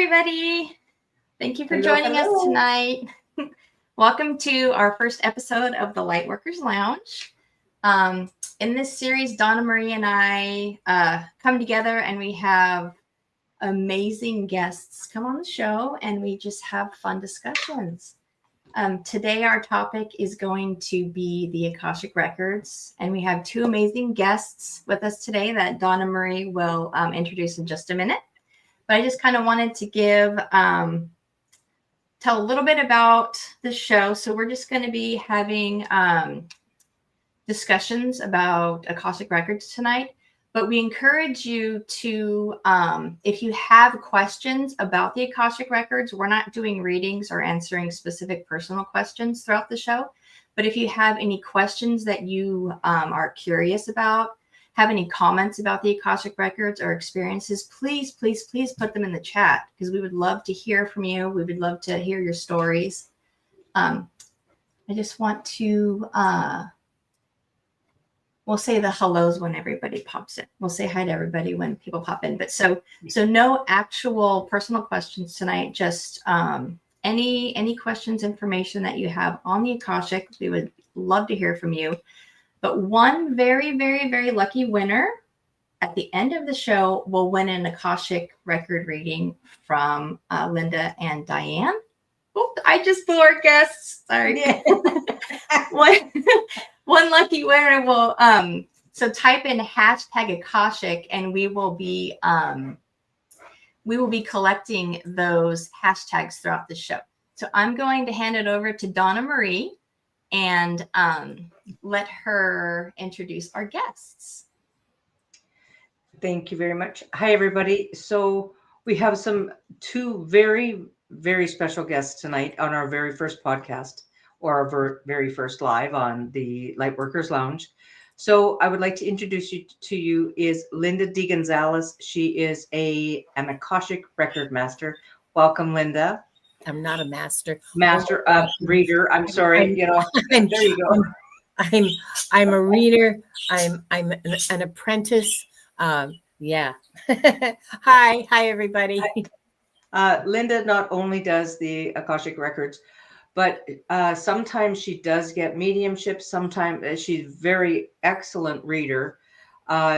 everybody. Thank you for joining us tonight. Welcome to our first episode of the Lightworkers Lounge. In this series, Donna Marie and I come together and we have amazing guests come on the show and we just have fun discussions. Today, our topic is going to be the Akashic Records, and we have two amazing guests with us today that Donna Marie will introduce in just a minute. But I just kind of wanted to tell a little bit about the show. So we're just going to be having discussions about Akashic Records tonight. But we encourage you to, if you have questions about the Akashic Records, we're not doing readings or answering specific personal questions throughout the show. But if you have any questions that you are curious about, have any comments about the Akashic Records or experiences, please put them in the chat because we would love to hear from you. We would love to hear your stories. I just want to... we'll say the hellos when everybody pops in. We'll say hi to everybody when people pop in. But so no actual personal questions tonight. Just any questions, information that you have on the Akashic. We would love to hear from you. But one very, very, very lucky winner at the end of the show will win an Akashic record reading from Linda and Diane. Oh, I just blew our guests. Sorry. Yeah. One lucky winner will so type in hashtag Akashic and we will be collecting those hashtags throughout the show. So I'm going to hand it over to Donna Marie and let her introduce our guests. Thank you very much. Hi everybody. So we have two very, very special guests tonight on our very first podcast, or our very first live on the Lightworkers Lounge. So I would like to introduce you to you is Linda D. Gonzalez. She is an Akashic record master. Welcome, Linda. I'm not a master. Reader. I'm sorry. There you go. I'm a reader. I'm an apprentice. Yeah. Hi everybody. Linda not only does the Akashic Records, but sometimes she does get mediumship. Sometimes she's very excellent reader.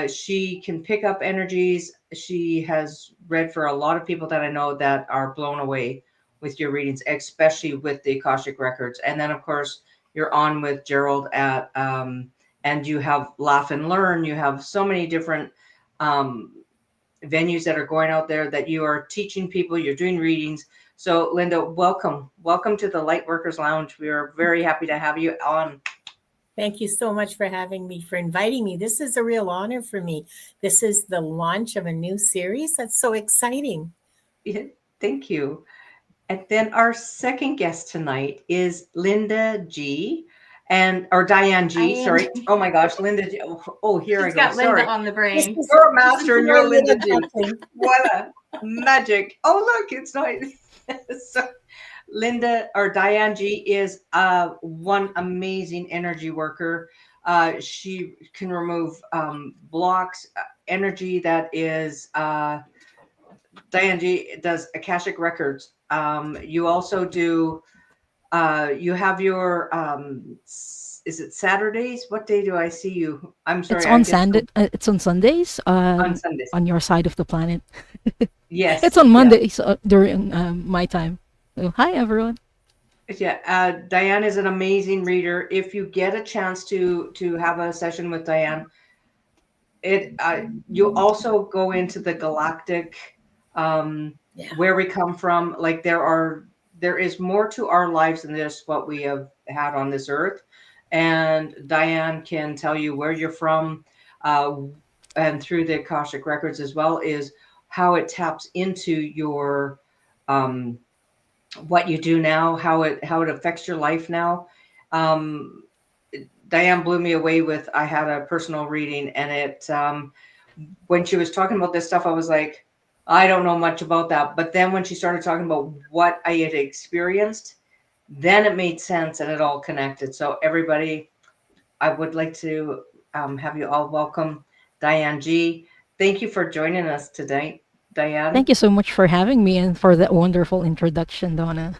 She can pick up energies. She has read for a lot of people that I know that are blown away with your readings, especially with the Akashic Records. And then, of course, you're on with Gerald at, and you have Laugh and Learn. You have so many different venues that are going out there that you are teaching people. You're doing readings. So, Linda, welcome to the Lightworkers Lounge. We are very happy to have you on. Thank you so much for having me, for inviting me. This is a real honor for me. This is the launch of a new series. That's so exciting. Yeah, thank you. And then our second guest tonight is Linda G. or Diane G. Sorry. Oh my gosh, Linda G. Oh, here She's I go. Got Linda on the brain. You're a master and you're Linda G. What a magic. Oh, look, it's not. So Linda or Diane G is one amazing energy worker. She can remove blocks, energy that is Diane G does Akashic Records. You also do you have your is it Saturdays? What day do I see you? I'm sorry. It's on Sunday. It's on Sundays. On Sundays. On your side of the planet. Yes. It's on Mondays during my time. So, hi everyone. Yeah, Diane is an amazing reader. If you get a chance to have a session with Diane, you also go into the galactic where we come from. Like there is more to our lives than just what we have had on this earth. And Diane can tell you where you're from, and through the Akashic Records as well, is how it taps into your what you do now, how it affects your life now. Diane blew me away with, I had a personal reading, and it when she was talking about this stuff, I was like, I don't know much about that. But then when she started talking about what I had experienced, then it made sense and it all connected. So everybody, I would like to have you all welcome Diane G. Thank you for joining us today, Diane. Thank you so much for having me and for that wonderful introduction, Donna.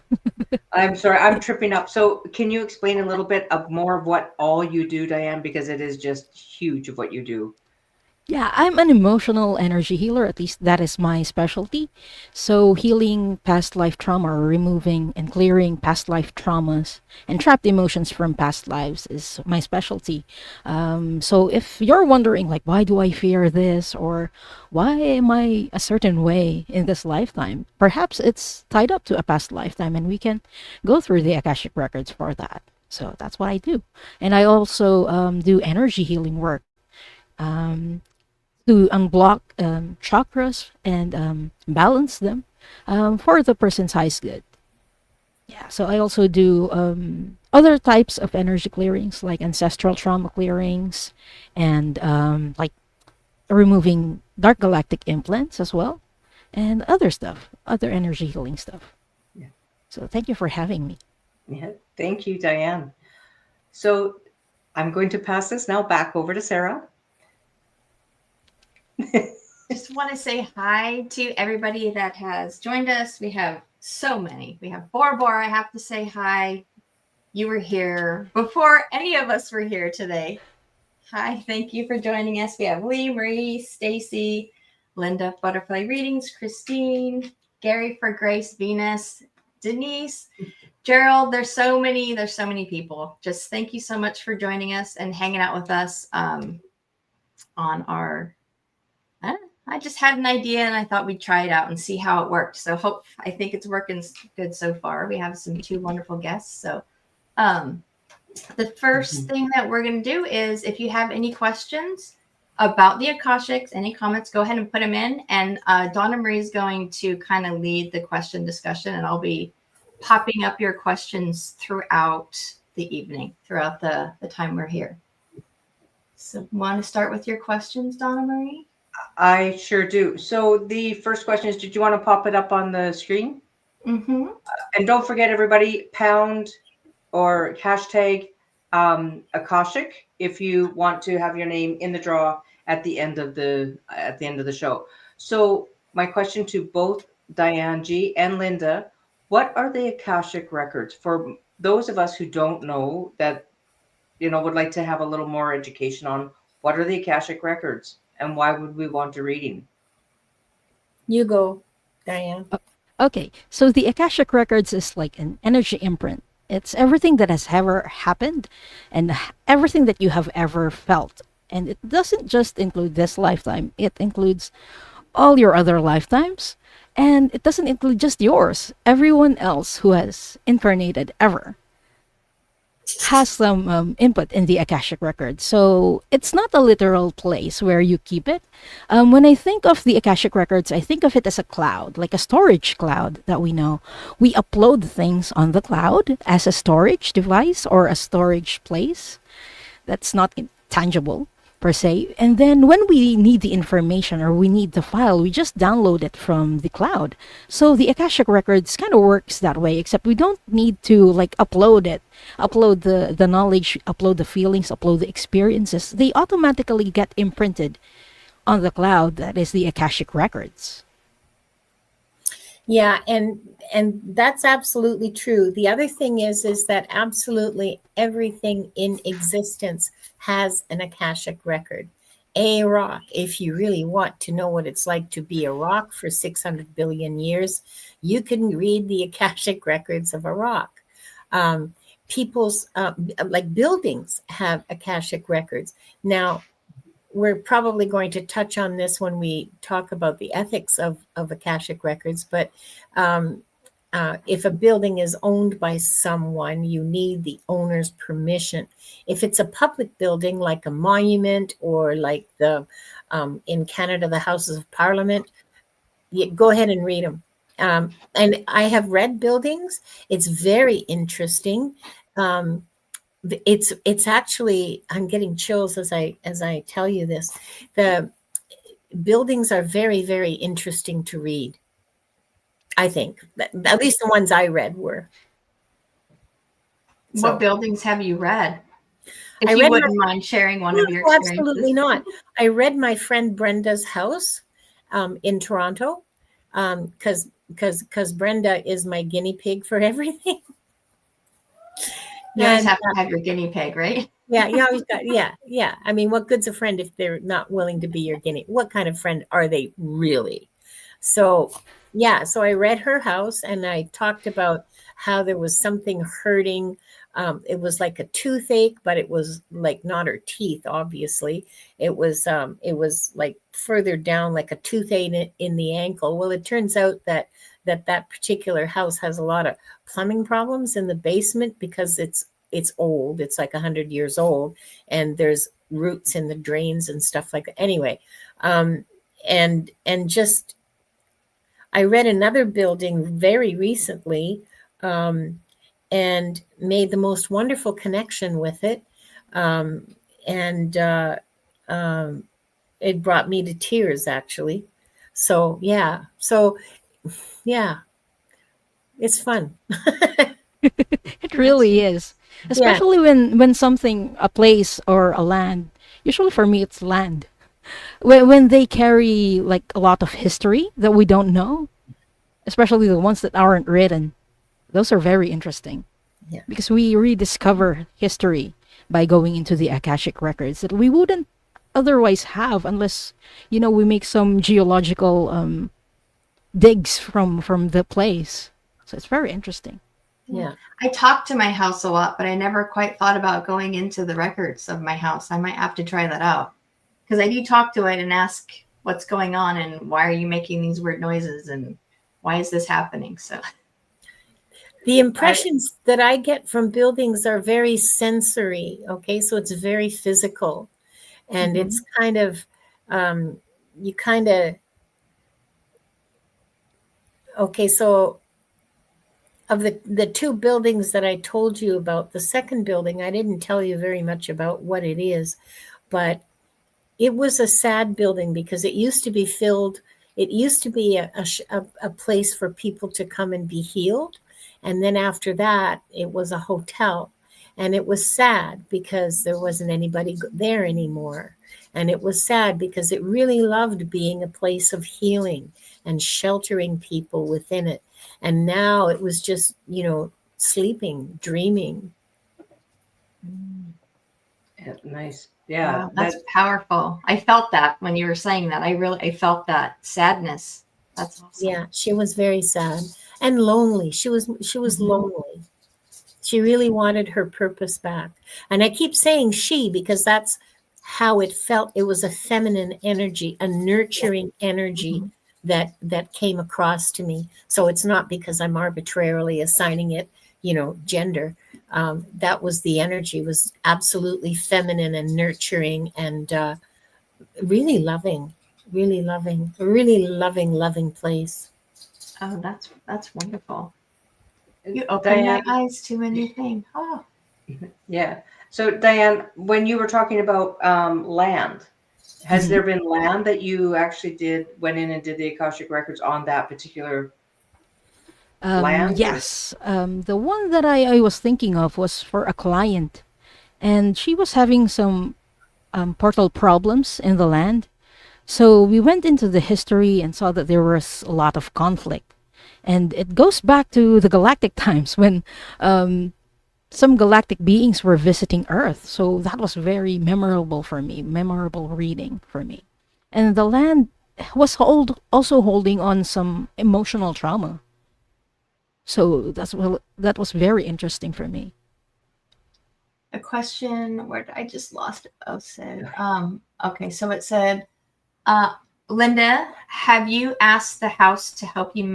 I'm sorry, I'm tripping up. So can you explain a little bit of more of what all you do, Diane? Because it is just huge of what you do. Yeah, I'm an emotional energy healer. At least that is my specialty. So, healing past life trauma or removing and clearing past life traumas and trapped emotions from past lives is my specialty. So, if you're wondering, like, why do I fear this or why am I a certain way in this lifetime, perhaps it's tied up to a past lifetime, and we can go through the Akashic Records for that. So, that's what I do. And I also do energy healing work. Um, to unblock chakras and balance them for the person's highest good. Yeah, so I also do other types of energy clearings like ancestral trauma clearings and like removing dark galactic implants as well and other stuff, other energy healing stuff. Yeah. So thank you for having me. Yeah, thank you, Diane. So I'm going to pass this now back over to Sarah. Just want to say hi to everybody that has joined us. We have so many. We have Bor. I have to say hi. You were here before any of us were here today. Hi, thank you for joining us. We have Lee, Marie, Stacy, Linda, Butterfly Readings, Christine, Gary for Grace, Venus, Denise, Gerald. There's so many people. Just thank you so much for joining us and hanging out with us on our. I just had an idea and I thought we'd try it out and see how it worked. So I think it's working good so far. We have two wonderful guests. So the first thing that we're going to do is if you have any questions about the Akashics, any comments, go ahead and put them in. And Donna Marie is going to kind of lead the question discussion, and I'll be popping up your questions throughout the evening, throughout the time we're here. So want to start with your questions, Donna Marie? I sure do. So the first question is, did you want to pop it up on the screen? Mm-hmm. And don't forget, everybody, pound or hashtag Akashic if you want to have your name in the draw at the end of the show. So my question to both Diane G and Linda, what are the Akashic Records? For those of us who don't know, that would like to have a little more education on what are the Akashic Records and why would we want a reading? You go, Diane. Okay, so the Akashic Records is like an energy imprint. It's everything that has ever happened and everything that you have ever felt. And it doesn't just include this lifetime, it includes all your other lifetimes. And it doesn't include just yours. Everyone else who has incarnated ever has some input in the Akashic Record. So it's not a literal place where you keep it. When I think of the Akashic Records, I think of it as a cloud, like a storage cloud that we know. We upload things on the cloud as a storage device or a storage place that's not tangible per se. And then when we need the information or we need the file, we just download it from the cloud. So the Akashic Records kind of works that way, except we don't need to like upload it, upload the knowledge, upload the feelings, upload the experiences. They automatically get imprinted on the cloud. That is the Akashic Records. Yeah, and that's absolutely true. The other thing is that absolutely everything in existence has an Akashic record. A rock, if you really want to know what it's like to be a rock for 600 billion years, you can read the Akashic records of a rock. People's, like buildings have Akashic records. Now, we're probably going to touch on this when we talk about the ethics of Akashic records, but if a building is owned by someone, you need the owner's permission. If it's a public building, like a monument or like the in Canada, the Houses of Parliament, go ahead and read them. And I have read buildings. It's very interesting. It's actually, I'm getting chills as I tell you this. The buildings are very, very interesting to read. I think at least the ones I read were. What buildings have you read? If I you read wouldn't mind sharing one of your experiences. Absolutely not. I read my friend Brenda's house in Toronto. because Brenda is my guinea pig for everything. You always have to have your guinea pig, right? Yeah, you always got, yeah. I mean, what good's a friend if they're not willing to be your guinea? What kind of friend are they really? So, yeah, so I read her house and I talked about how there was something hurting. It was like a toothache, but it was like not her teeth, obviously. It was like further down, like a toothache in the ankle. Well, it turns out that particular house has a lot of plumbing problems in the basement because it's old. It's like 100 years old, and there's roots in the drains and stuff like that. Anyway, and just I read another building very recently, and made the most wonderful connection with it, and it brought me to tears actually. So yeah, it's fun. It really is. Especially when something, a place or a land, usually for me it's land. When they carry like a lot of history that we don't know, especially the ones that aren't written, those are very interesting. Yeah. Because we rediscover history by going into the Akashic records that we wouldn't otherwise have unless, we make some geological digs from the place. So it's very interesting. Yeah. I talk to my house a lot, but I never quite thought about going into the records of my house. I might have to try that out because I do talk to it and ask what's going on and why are you making these weird noises and why is this happening? So the impressions that I get from buildings are very sensory. Okay. So it's very physical, and it's kind of, okay. So of the two buildings that I told you about, the second building, I didn't tell you very much about what it is, but it was a sad building because it used to be filled. It used to be a place for people to come and be healed. And then after that, it was a hotel. And it was sad because there wasn't anybody there anymore. And it was sad because it really loved being a place of healing and sheltering people within it. And now it was just, sleeping, dreaming. Yeah, nice. Yeah. Wow, that's powerful. I felt that when you were saying that. I felt that sadness. That's awesome. Yeah, she was very sad and lonely. She was lonely. She really wanted her purpose back. And I keep saying she because that's how it felt. It was a feminine energy, a nurturing energy that came across to me. So it's not because I'm arbitrarily assigning it, gender. That was the energy, was absolutely feminine and nurturing and really loving, a really loving place. Oh, that's wonderful. You opened my eyes to a new thing. Oh. Yeah. So Diane, when you were talking about land, has there been land that you actually went in and did the Akashic Records on that particular land? Yes. The one that I was thinking of was for a client, and she was having some portal problems in the land. So we went into the history and saw that there was a lot of conflict. And it goes back to the galactic times when some galactic beings were visiting Earth. So that was very memorable reading for me. And the land was also holding on some emotional trauma. So that was very interesting for me. A question, where I just lost it. Oh, said, okay, so it said, Linda, have you asked the house to help you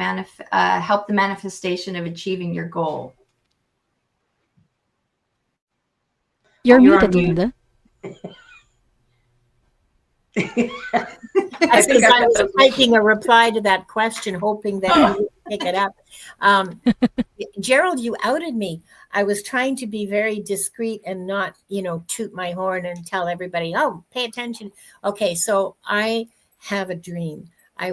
help the manifestation of achieving your goal? You're muted, Linda. That's because I was typing a reply to that question, hoping that you would pick it up. Gerald, you outed me. I was trying to be very discreet and not, toot my horn and tell everybody, oh, pay attention. Okay, so I have a dream. I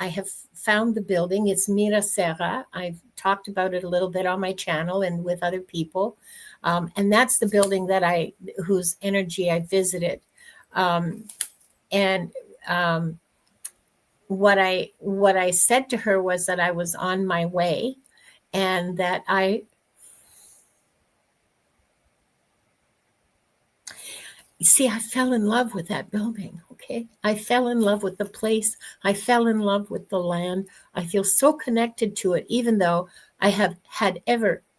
have found the building. It's Mira Serra. I've talked about it a little bit on my channel and with other people. And that's the building whose energy I visited. what I said to her was that I was on my way, and that I fell in love with that building. Okay. I fell in love with the place. I fell in love with the land. I feel so connected to it, even though I have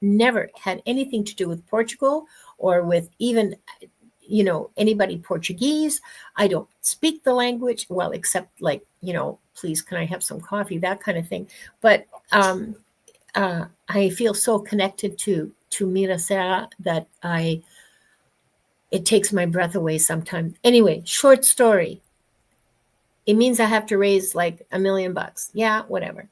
never had anything to do with Portugal or with even, anybody Portuguese. I don't speak the language, well, except like, please, can I have some coffee? That kind of thing. But I feel so connected to Mirasera that it takes my breath away sometimes. Anyway, short story. It means I have to raise like $1 million. Yeah, whatever.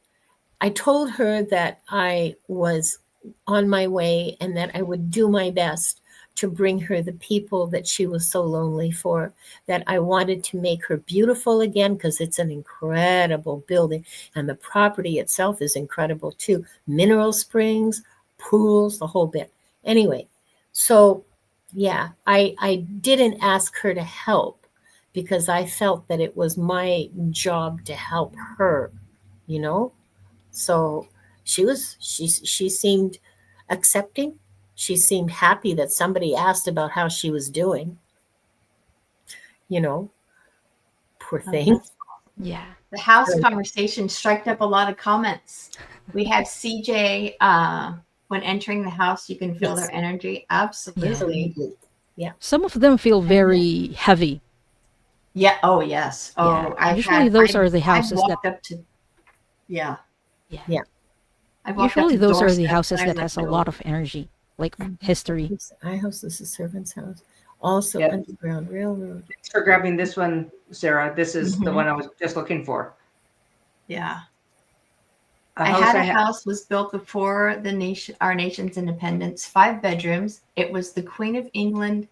I told her that I was on my way and that I would do my best to bring her the people that she was so lonely for, that I wanted to make her beautiful again, because it's an incredible building and the property itself is incredible too. Mineral springs, pools, the whole bit. Anyway, so yeah, I didn't ask her to help because I felt that it was my job to help her, So she seemed accepting. She seemed happy that somebody asked about how she was doing. Poor thing. Yeah. The house conversation struck up a lot of comments. We have CJ, when entering the house, you can feel Yes. their energy. Absolutely. Yeah. Some of them feel very heavy. Yeah. Oh, yes. Oh, Yeah. Usually those are the houses I've walked up to, yeah. Yeah. I've walked Usually up to those are the doorsteps houses and I that has a let go. lot of energy, like history. I house is a servant's house. Also Yep. Underground Railroad. Thanks for grabbing this one, Sarah. This is the Mhm. one I was just looking for. Yeah. A I house had a house was built before our nation's independence, 5 bedrooms. It was the Queen of England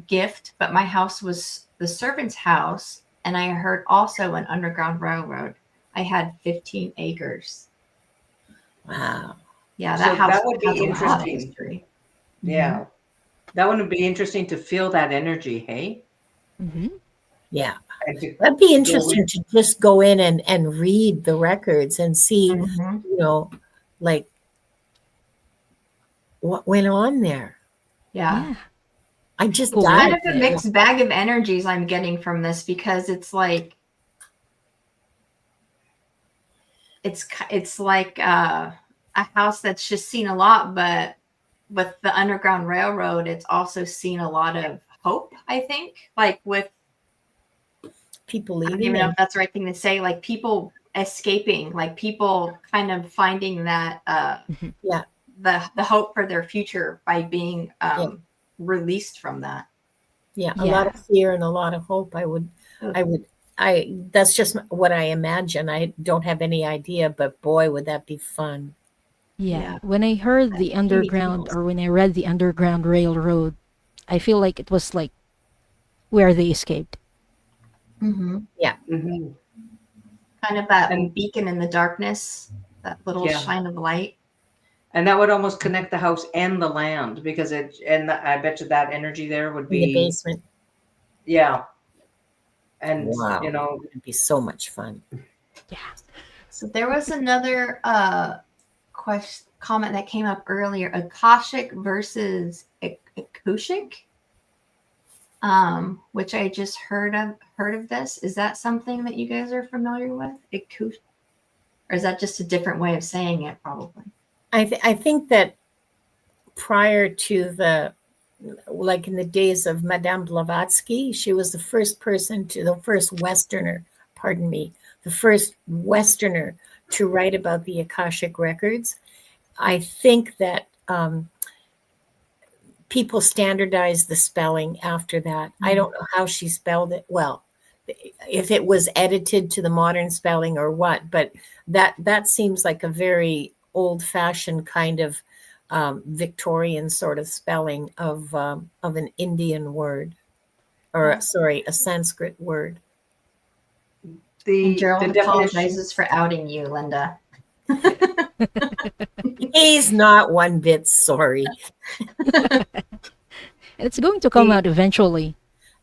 gift, but my house was the servant's house, and I heard also an underground railroad. I had 15 acres. Wow. Yeah, So that house that would be has a lot of interesting. history. Yeah. That would be interesting to feel that energy, hey? Hmm. Yeah. And to That'd be go interesting in. to just go in and read the records and see, Mhm. like what went on there. Yeah. Yeah. I just Cool. Kind died. of a mixed bag of energies I'm getting from this, because it's like it's like a house that's just seen a lot, but with the Underground Railroad, it's also seen a lot of hope, I think. Like with, People I don't leaving. even know if that's the right thing to say, like people escaping, like people kind of finding that Yeah. the hope for their future by being Yeah. released from that. Yeah. A Yeah. lot of fear and a lot of hope. That's just what I imagine. I don't have any idea, but boy, would that be fun. Yeah. Yeah. When I heard the That gave me underground, chills. or when I read the Underground Railroad, I feel like it was like where they escaped. Mm-hmm. Mhm. Kind of that And beacon in the darkness, that little yeah. shine of light. And that would almost connect the house and the land, because I bet you that energy there would In the be, basement. yeah. And Wow. It'd be so much fun. Yeah. So there was another comment that came up earlier: Akashic versus Akashic, which I just heard of this. Is that something that you guys are familiar with? Akashic, or is that just a different way of saying it? Probably. I think that prior to like in the days of Madame Blavatsky, she was the first Westerner to write about the Akashic Records. I think that people standardized the spelling after that. I don't know how she spelled it. Well, if it was edited to the modern spelling or what, but that seems like a very old-fashioned kind of Victorian sort of spelling of an Indian word, or a Sanskrit word. And Gerald the definition. apologizes for outing you, Linda. He's not one bit sorry. And it's going to come out eventually.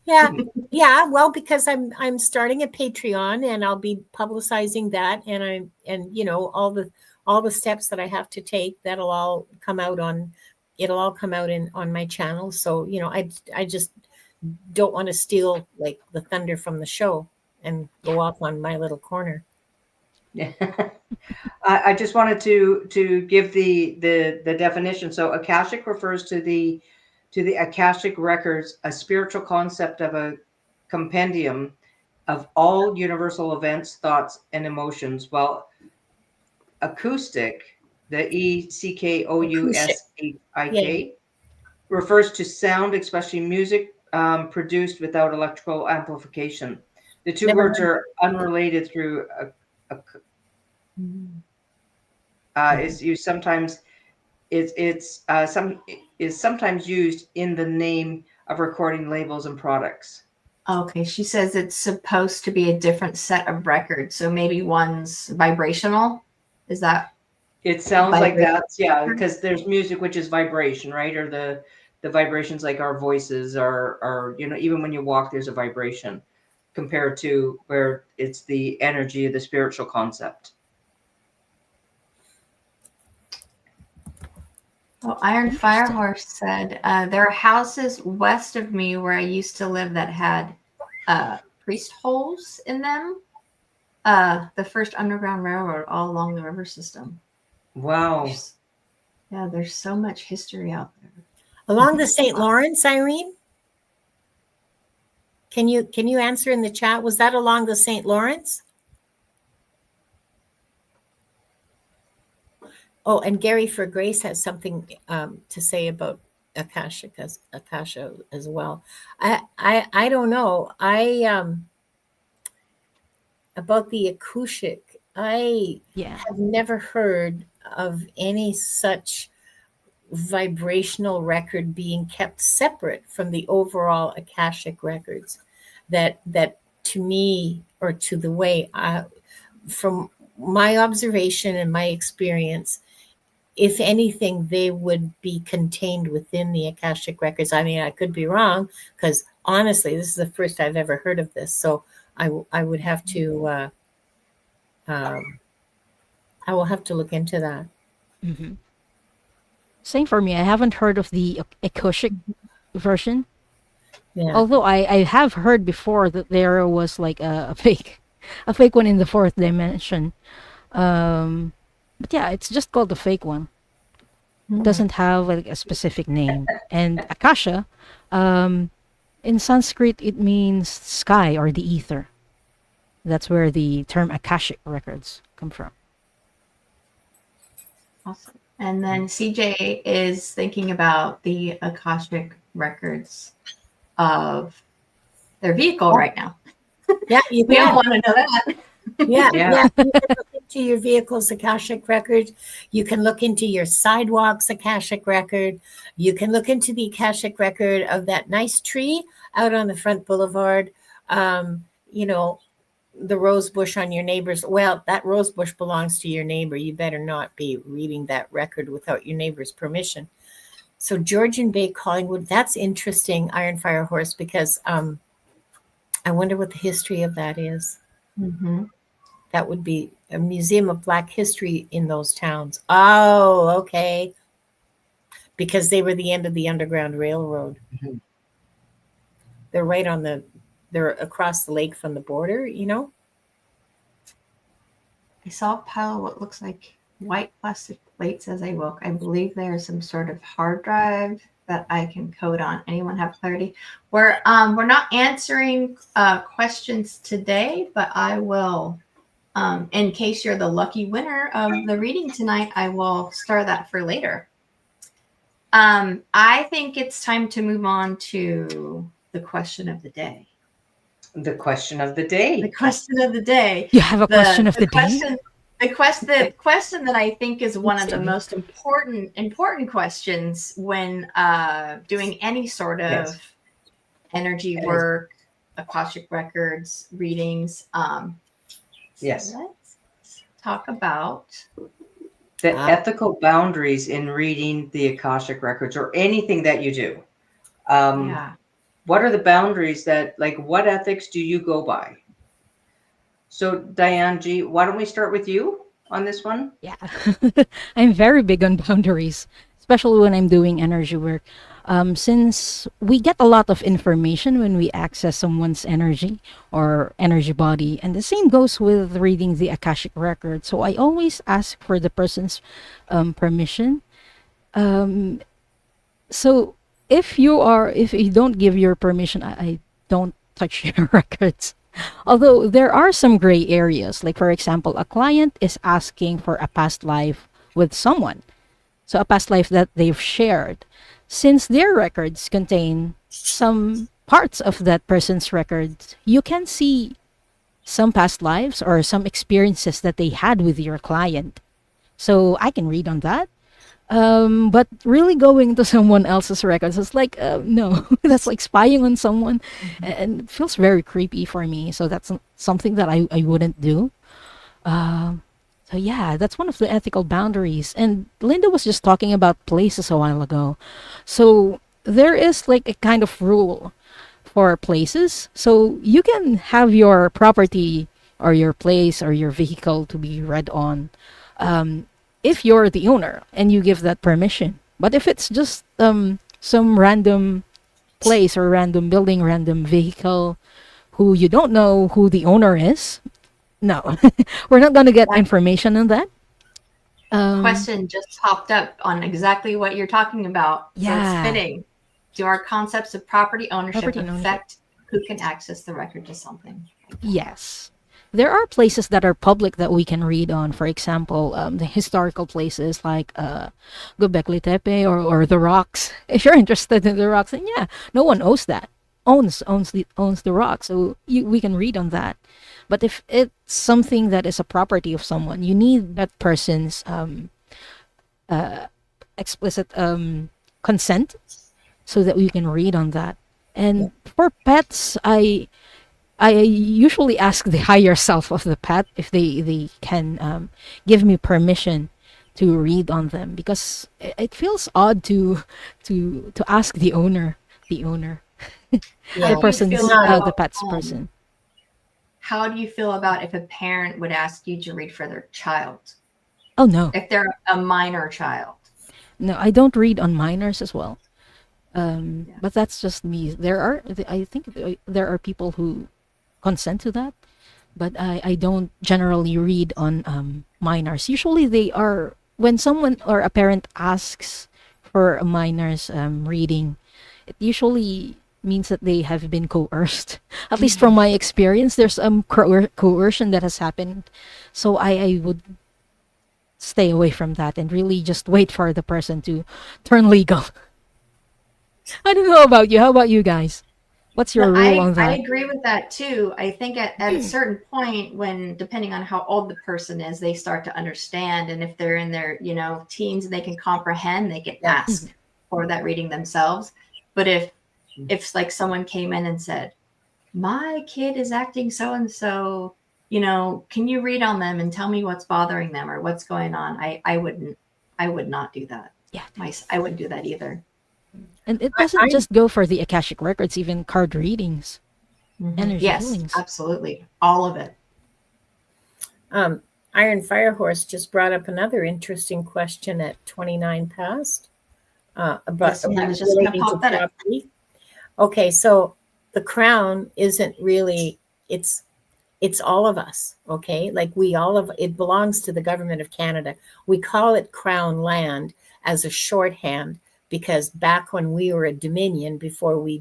Yeah. Yeah. Well, because I'm starting a Patreon and I'll be publicizing that, and you know, all the steps that I have to take, it'll all come out on my channel. So, you know, I just don't want to steal like the thunder from the show and go off on my little corner. Yeah. I just wanted to give the definition. So Akashic refers to the Akashic Records, a spiritual concept of a compendium of all universal events, thoughts, and emotions, while acoustic, the ECKOUSHIK, Yeah. refers to sound, especially music produced without electrical amplification. The two Never words are unrelated through is used sometimes. Is sometimes used in the name of recording labels and products. Okay, she says it's supposed to be a different set of records, so maybe one's vibrational. Is that? It sounds like that, yeah, because there's music which is vibration, right? Or the vibrations, like our voices are, you know, even when you walk, there's a vibration, compared to where it's the energy of the spiritual concept. Oh, Iron Firehorse said, there are houses west of me where I used to live that had priest holes in them. The first Underground Railroad all along the river system. Wow. There's so much history out there. Along the St. Lawrence, Irene? Can you answer in the chat? Was that along the St. Lawrence? Oh, and Gary for Grace has something to say about Akasha as well. I don't know. About the Akashic, I have never heard of any such vibrational record being kept separate from the overall Akashic records. That to me, or to the way from my observation and my experience, if anything, they would be contained within the Akashic records. I mean, I could be wrong, because honestly, this is the first I've ever heard of this. So I would have to, I will have to look into that. Mm-hmm. Same for me. I haven't heard of the Akashic version. Yeah. Although I have heard before that there was like a fake one in the fourth dimension. But yeah, it's just called the fake one. It doesn't have like a specific name. And Akasha, in Sanskrit, it means sky or the ether. That's where the term Akashic Records come from. Awesome. And then CJ is thinking about the Akashic Records of their vehicle right now. Yeah, we all want to know that. Yeah. You can look into your vehicle's Akashic record. You can look into your sidewalk's Akashic record. You can look into the Akashic record of that nice tree out on the front boulevard. You know, the rose bush on your neighbor's. Well, that rose bush belongs to your neighbor. You better not be reading that record without your neighbor's permission. So Georgian Bay Collingwood, that's interesting, Iron Fire Horse, because I wonder what the history of that is. Mm-hmm. That would be a museum of Black history in those towns. Oh, okay. Because they were the end of the Underground Railroad. Mm-hmm. They're across the lake from the border, you know? I saw a pile of what looks like white plastic plates as I woke. I believe there's some sort of hard drive that I can code on. Anyone have clarity? We're not answering questions today, but I will. In case you're the lucky winner of the reading tonight, I will star that for later. I think it's time to move on to the question of the day. The question of the day. The question of the day. You have a question of the day? The question that I think is one of the most important questions when doing any sort of energy work, Akashic Records, readings. Yes. So let's talk about the ethical boundaries in reading the Akashic Records or anything that you do. what are the boundaries that, like, what ethics do you go by? So Diane G, why don't we start with you on this one? Yeah. I'm very big on boundaries, especially when I'm doing energy work. Since we get a lot of information when we access someone's energy or energy body, and the same goes with reading the Akashic record. So I always ask for the person's permission. Um, so if you don't give your permission, I don't touch your records. Although there are some gray areas, like for example, a client is asking for a past life with someone, so a past life that they've shared. Since their records contain some parts of that person's records, you can see some past lives or some experiences that they had with your client. So I can read on that. But really going to someone else's records, it's like, no, that's like spying on someone, and it feels very creepy for me. So that's something that I wouldn't do. Um, so yeah, that's one of the ethical boundaries. And Linda was just talking about places a while ago. So there is like a kind of rule for places. So you can have your property or your place or your vehicle to be read on, um, if you're the owner and you give that permission. But if it's just some random place or random building, random vehicle who you don't know who the owner is, no, we're not going to get information on that. Question just popped up on exactly what you're talking about. So Yeah. it's fitting. Do our concepts of property ownership Property ownership. affect who can access the record to something? Yes. There are places that are public that we can read on. For example, the historical places like Göbekli Tepe or the rocks. If you're interested in the rocks, then yeah, no one owns that. Owns the rock, so we can read on that. But if it's something that is a property of someone, you need that person's explicit consent so that we can read on that. And for pets, I usually ask the higher self of the pet if they can give me permission to read on them, because it feels odd to ask the owner, Yeah. the person's feel the about, pet's person. How do you feel about if a parent would ask you to read for their child? Oh no, If they're a minor child? no, I don't read on minors as well. Yeah. But that's just me. I think there are people who consent to that, but I don't generally read on minors. Usually they are, when someone or a parent asks for a minor's reading, it usually means that they have been coerced. At least from my experience, there's coercion that has happened. So I would stay away from that and really just wait for the person to turn legal. I don't know about you. How about you guys? What's your rule on I that? agree with that too. I think at a certain point, when depending on how old the person is, they start to understand. And if they're in their, teens and they can comprehend, they can ask for that reading themselves. But if like someone came in and said, my kid is acting so and so, can you read on them and tell me what's bothering them or what's going on? I would not do that. Yeah. I wouldn't do that either. And it doesn't just go for the Akashic records, even card readings, energy Yes, healings. absolutely. All of it. Iron Firehorse just brought up another interesting question at 29 past about Yes, I was just gonna pop that up. property. Okay, so the crown isn't really, it's all of us, okay? Like it belongs to the government of Canada. We call it crown land as a shorthand, because back when we were a dominion, before we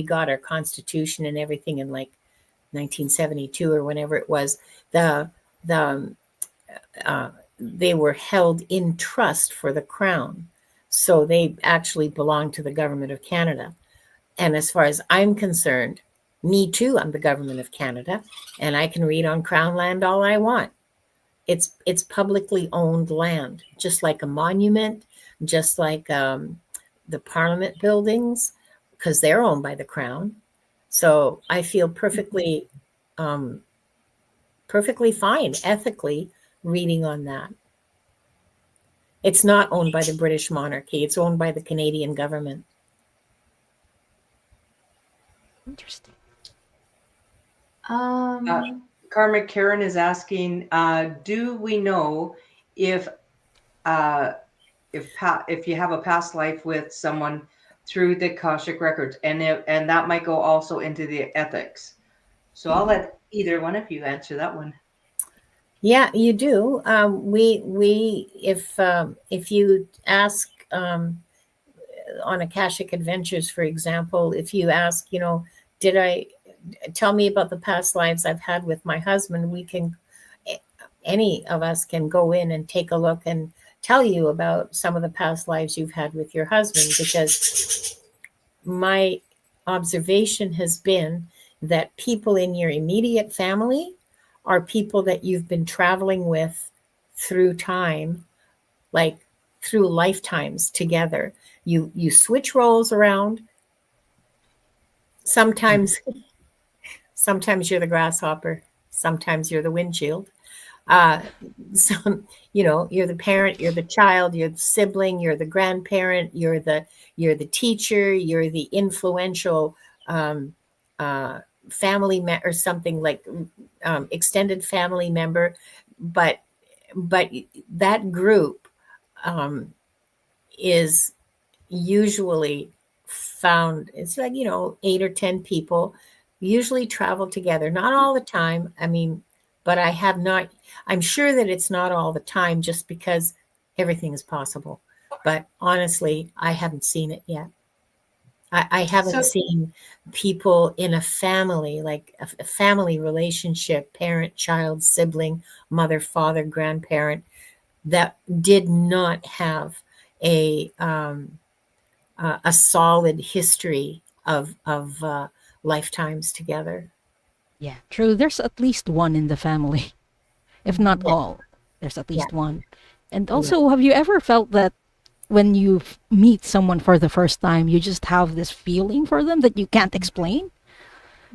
got our constitution and everything in like 1972 or whenever it was, they were held in trust for the crown. So they actually belong to the government of Canada. And as far as I'm concerned, me too, I'm the government of Canada, and I can read on crown land all I want. It's publicly owned land, just like a monument, just like the Parliament buildings, because they're owned by the crown. So I feel perfectly fine, ethically reading on that. It's not owned by the British monarchy. It's owned by the Canadian government. Interesting. Karmic Karen is asking, do we know if if you have a past life with someone through the Akashic Records, and that might go also into the ethics? So I'll let either one of you answer that one. Yeah, you do. If you ask on Akashic Adventures, for example, if you ask, did I tell me about the past lives I've had with my husband, any of us can go in and take a look and tell you about some of the past lives you've had with your husband, because my observation has been that people in your immediate family are people that you've been traveling with through time, like through lifetimes together. You switch roles around. Sometimes you're the grasshopper, sometimes you're the windshield. You're the parent, you're the child, you're the sibling, you're the grandparent, you're the teacher, you're the influential family or something like extended family member, but that group is usually found. It's like 8 or 10 people usually travel together, not all the time. I mean, but I'm sure that it's not all the time, just because everything is possible. But honestly, I haven't seen it yet. I haven't seen people in a family, like a family relationship, parent, child, sibling, mother, father, grandparent, that did not have a solid history of lifetimes together. Yeah, true. There's at least one in the family, if not all. There's at least one. And also, have you ever felt that when you meet someone for the first time, you just have this feeling for them that you can't explain?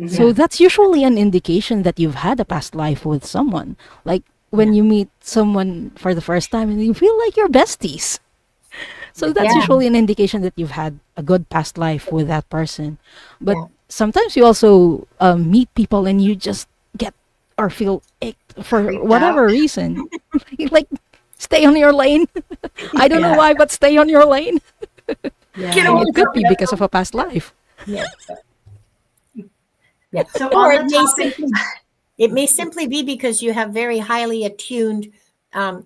So that's usually an indication that you've had a past life with someone. Like when you meet someone for the first time and you feel like you're besties. So that's usually an indication that you've had a good past life with that person. But sometimes you also meet people and you just get or feel icked for whatever reason. Like, stay on your lane. I don't know why, but stay on your lane. And it could be because of a past life. Yeah. Yeah. So or it may simply be because you have very highly attuned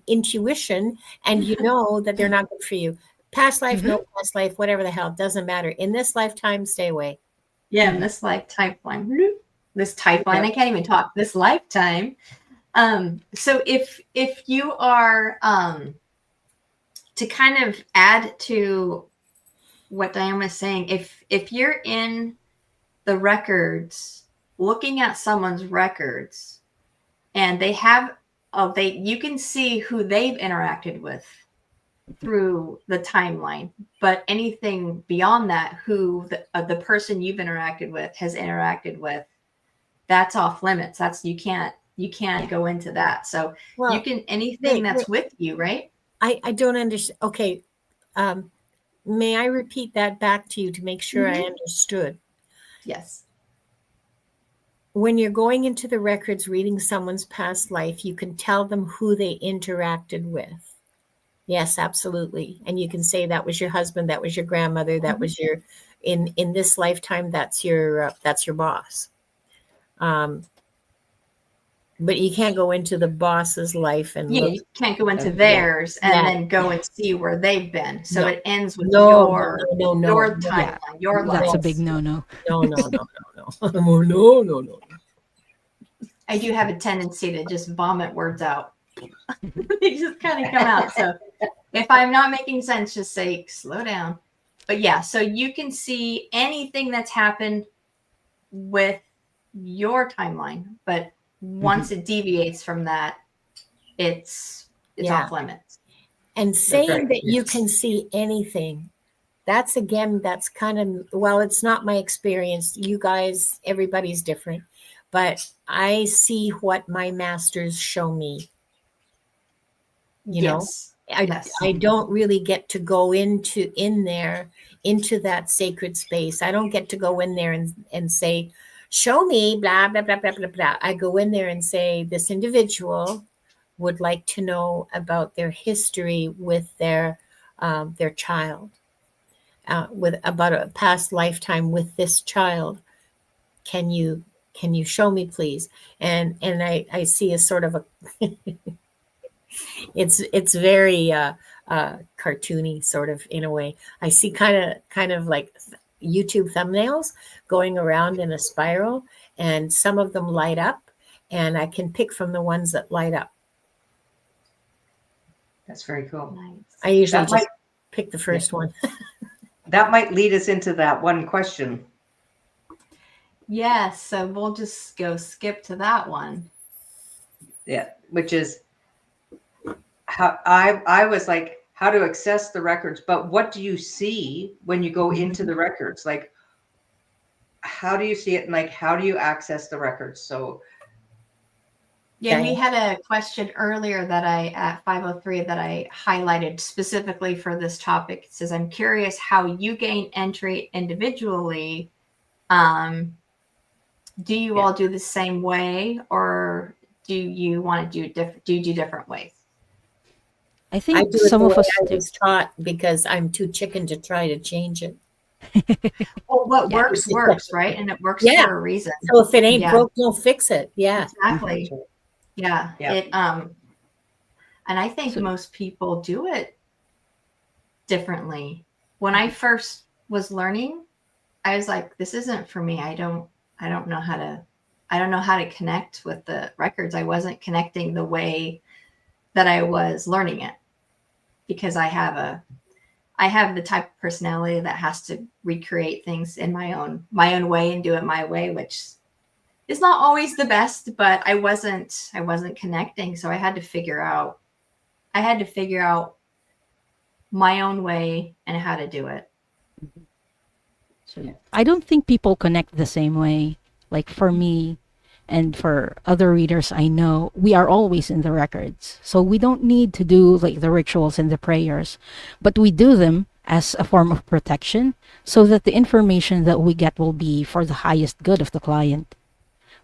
intuition, and you know that they're not good for you. Past life, no past life, whatever the hell, doesn't matter. In this lifetime, stay away. Yeah, in this lifetime. I can't even talk. This lifetime. So if you are to kind of add to what Diane was saying, if you're in the records, looking at someone's records, and they have you can see who they've interacted with through the timeline, but anything beyond that, who the person you've interacted with has interacted with, that's off limits. That's you can't go into that. So you can anything that's with you, right? I don't understand. Okay, may I repeat that back to you to make sure I understood? Yes. When you're going into the records, reading someone's past life, you can tell them who they interacted with. Yes, absolutely. And you can say that was your husband, that was your grandmother, that was your in this lifetime, that's your boss. But you can't go into the boss's life and look. You can't go into theirs and then go and see where they've been. So it ends with your timeline, your life. That's a big no. No. I do have a tendency to just vomit words out. They just kind of come out. So if I'm not making sense, just say slow down. But yeah, so you can see anything that's happened with your timeline, but once it deviates from that, it's off limits. And saying that you can see anything, that's kind of, well, it's not my experience. You guys, everybody's different, but I see what my masters show me. You know, I don't really get to go in there into that sacred space. I don't get to go in there and say, show me, blah, blah, blah, blah, blah, blah. I go in there and say, this individual would like to know about their history with their child, with about a past lifetime with this child. Can you show me, please? And I see a sort of a it's very cartoony, sort of, in a way. I see kind of like YouTube thumbnails going around in a spiral, and some of them light up, and I can pick from the ones that light up. That's very cool. Nice. I usually just pick the first one. That might lead us into that one question. Yes, so we'll just go skip to that one. Yeah, which is how I was like, how to access the records, but what do you see when you go into the records? Like, how do you see it, and like, how do you access the records? So yeah, we had a question earlier that I at 503 that I highlighted specifically for this topic. It says, I'm curious how you gain entry individually. Do you all do the same way, or do you want to do different ways? I think I do it some the of way us I do. was taught, because I'm too chicken to try to change it. Well, what Yeah. works, right? And it works Yeah. for a reason. So if it ain't Yeah. broke, don't fix it. Yeah. Exactly. Yeah. Yeah. It and I think most people do it differently. When I first was learning, I was like, this isn't for me. I don't know how to connect with the records. I wasn't connecting the way that I was learning it, because I have the type of personality that has to recreate things in my own way and do it my way, which is not always the best, but I wasn't connecting. So I had to figure out my own way and how to do it. So I don't think people connect the same way. Like for me and for other readers I know, we are always in the records. So we don't need to do like the rituals and the prayers, but we do them as a form of protection so that the information that we get will be for the highest good of the client.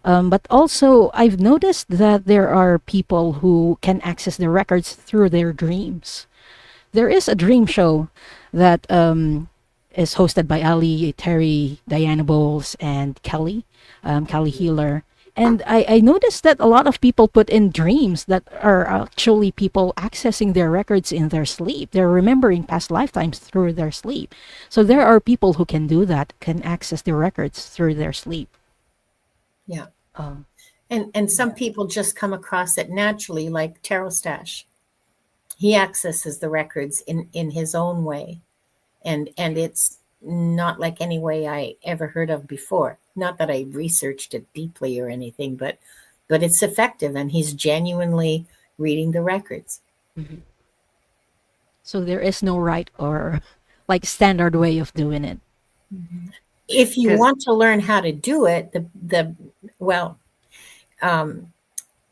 But also, I've noticed that there are people who can access the records through their dreams. There is a dream show that is hosted by Ali, Terry, Diana Bowles, and Kelly Healer. And I noticed that a lot of people put in dreams that are actually people accessing their records in their sleep. They're remembering past lifetimes through their sleep. So there are people who can do that, can access their records through their sleep. Yeah. And some people just come across it naturally, like Tarot Stash. He accesses the records in his own way. And it's not like any way I ever heard of before. Not that I researched it deeply or anything, but it's effective, and he's genuinely reading the records. Mm-hmm. So there is no right or like standard way of doing it. Mm-hmm. If you want to learn how to do it,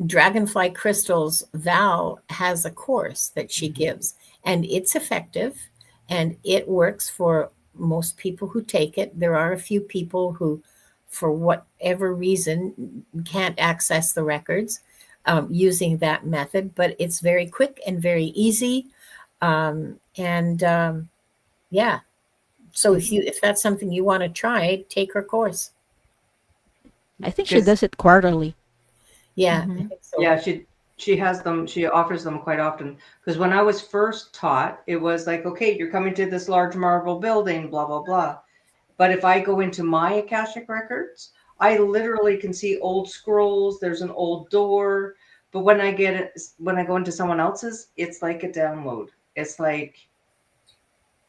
Dragonfly Crystal's Val has a course that she gives, and it's effective, and it works for most people who take it. There are a few people who, for whatever reason, can't access the records using that method, but it's very quick and very easy. Yeah. So if that's something you want to try, take her course. I think she does it quarterly. Yeah. Mm-hmm. I think so. Yeah, she has them. She offers them quite often. Because when I was first taught, it was like, okay, you're coming to this large marble building, blah, blah, blah. But if I go into my Akashic records, I literally can see old scrolls. There's an old door. But when I go into someone else's, it's like a download. It's like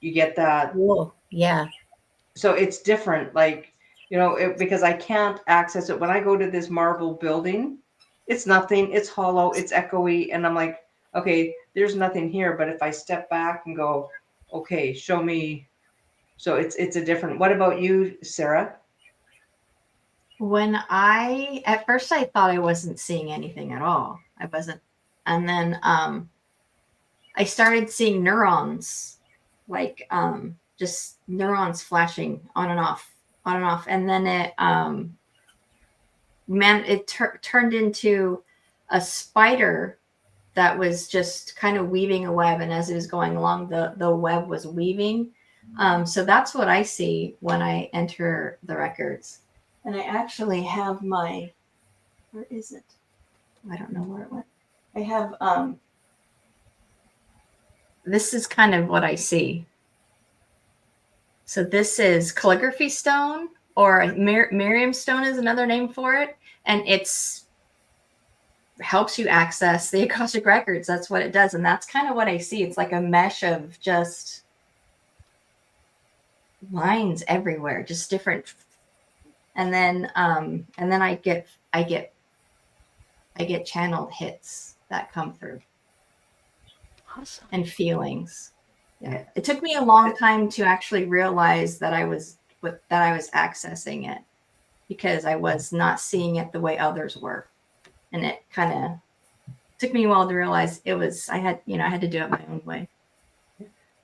you get that. Whoa. Yeah. So it's different. Like, because I can't access it. When I go to this marble building, it's nothing. It's hollow. It's echoey. And I'm like, okay, there's nothing here. But if I step back and go, okay, show me. So it's a different. What about you, Sarah? At first I thought I wasn't seeing anything at all. I wasn't. And then I started seeing neurons, like just neurons flashing on and off, on and off. And then it turned into a spider that was just kind of weaving a web. And as it was going along, the web was weaving. So that's what I see when I enter the records. And I actually have where is it? I don't know where it went. I have, this is kind of what I see. So this is calligraphy stone, or Miriam stone is another name for it. And it's helps you access the Akashic Records. That's what it does. And that's kind of what I see. It's like a mesh of just lines everywhere, just different. And then I get channeled hits that come through. Awesome. And feelings. Yeah. It took me a long time to actually realize that I was accessing it, because I was not seeing it the way others were. And it kind of took me a while to realize I had to do it my own way.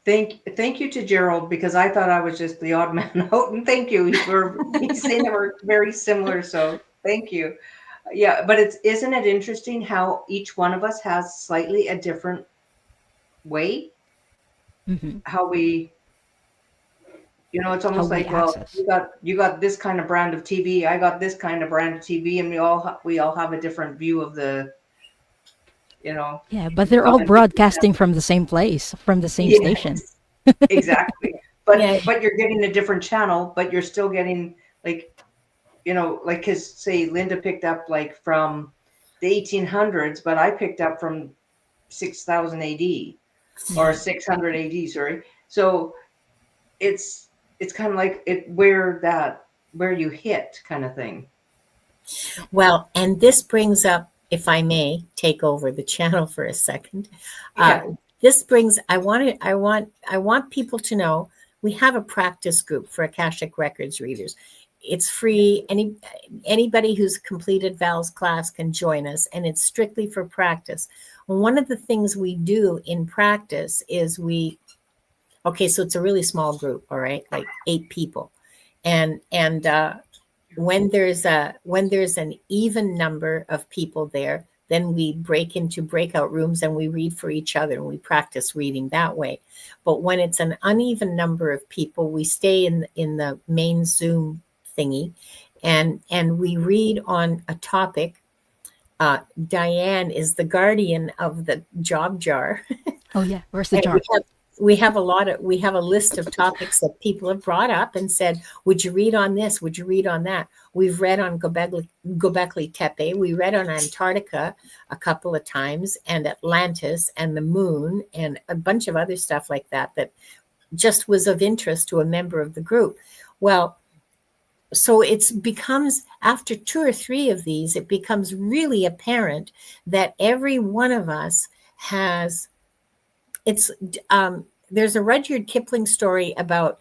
Thank you to Gerald, because I thought I was just the odd man out, and thank you. He's saying that we're very similar, so thank you. Yeah, but isn't it interesting how each one of us has slightly a different way? Mm-hmm. How we, it's almost like, well, you got this kind of brand of TV, I got this kind of brand of TV, and we all have a different view of the, Yeah, but they're all broadcasting from the same place, from the same station. Exactly. But you're getting a different channel, but you're still getting because say Linda picked up like from the 1800s, but I picked up from 6000 AD or 600 AD, sorry. So it's kind of like where you hit kind of thing. Well, and this brings up, if I may take over the channel for a second. This brings, I want people to know we have a practice group for Akashic Records readers. It's free. Anybody who's completed Val's class can join us, and it's strictly for practice. One of the things we do in practice is so it's a really small group, all right, like 8 people. And when there's an even number of people there, then we break into breakout rooms and we read for each other, and we practice reading that way. But when it's an uneven number of people, we stay in the main Zoom thingy, and we read on a topic. Diane is the guardian of the job jar. Oh yeah, where's the jar? We have a list of topics that people have brought up and said, would you read on this? Would you read on that? We've read on Göbekli Tepe. We read on Antarctica a couple of times, and Atlantis and the moon and a bunch of other stuff like that just was of interest to a member of the group. Well, so it becomes, after 2 or 3 of these, it becomes really apparent that every one of us has, there's a Rudyard Kipling story about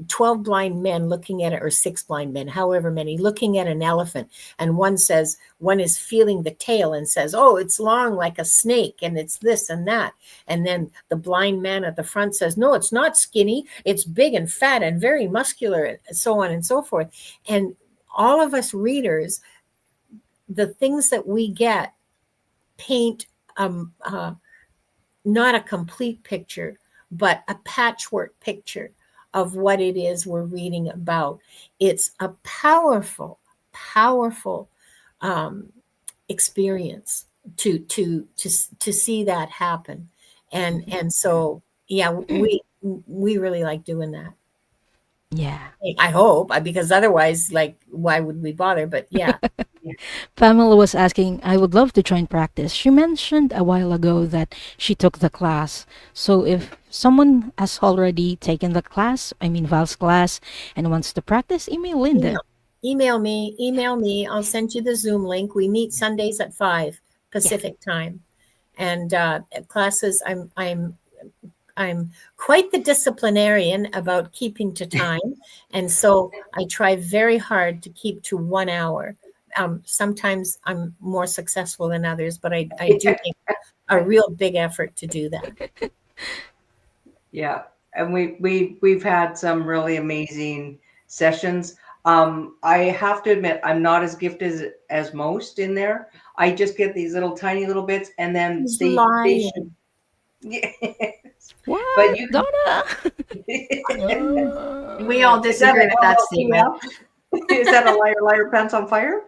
12 blind men looking at it, or 6 blind men, however many, looking at an elephant. And one is feeling the tail and says, oh, it's long like a snake, and it's this and that. And then the blind man at the front says, no, it's not skinny. It's big and fat and very muscular, and so on and so forth. And all of us readers, the things that we get paint not a complete picture, but a patchwork picture of what it is we're reading about. It's a powerful, powerful experience to see that happen. And so, yeah, we really like doing that. Yeah. I hope, because otherwise, like, why would we bother? But yeah. Pamela was asking, I would love to join practice. She mentioned a while ago that she took the class. So if someone has already taken the class, Val's class, and wants to practice, email Linda. Email me. I'll send you the Zoom link. We meet Sundays at 5 Pacific time. And classes, I'm quite the disciplinarian about keeping to time. And so I try very hard to keep to 1 hour. Sometimes I'm more successful than others, but I do make a real big effort to do that. Yeah. and we've had some really amazing sessions. I have to admit, I'm not as gifted as most in there. I just get these little tiny little bits, and then He's they should. lying. Yes. But What, you Donna? We all is that disagree with that statement. Is that a liar, liar, pants on fire?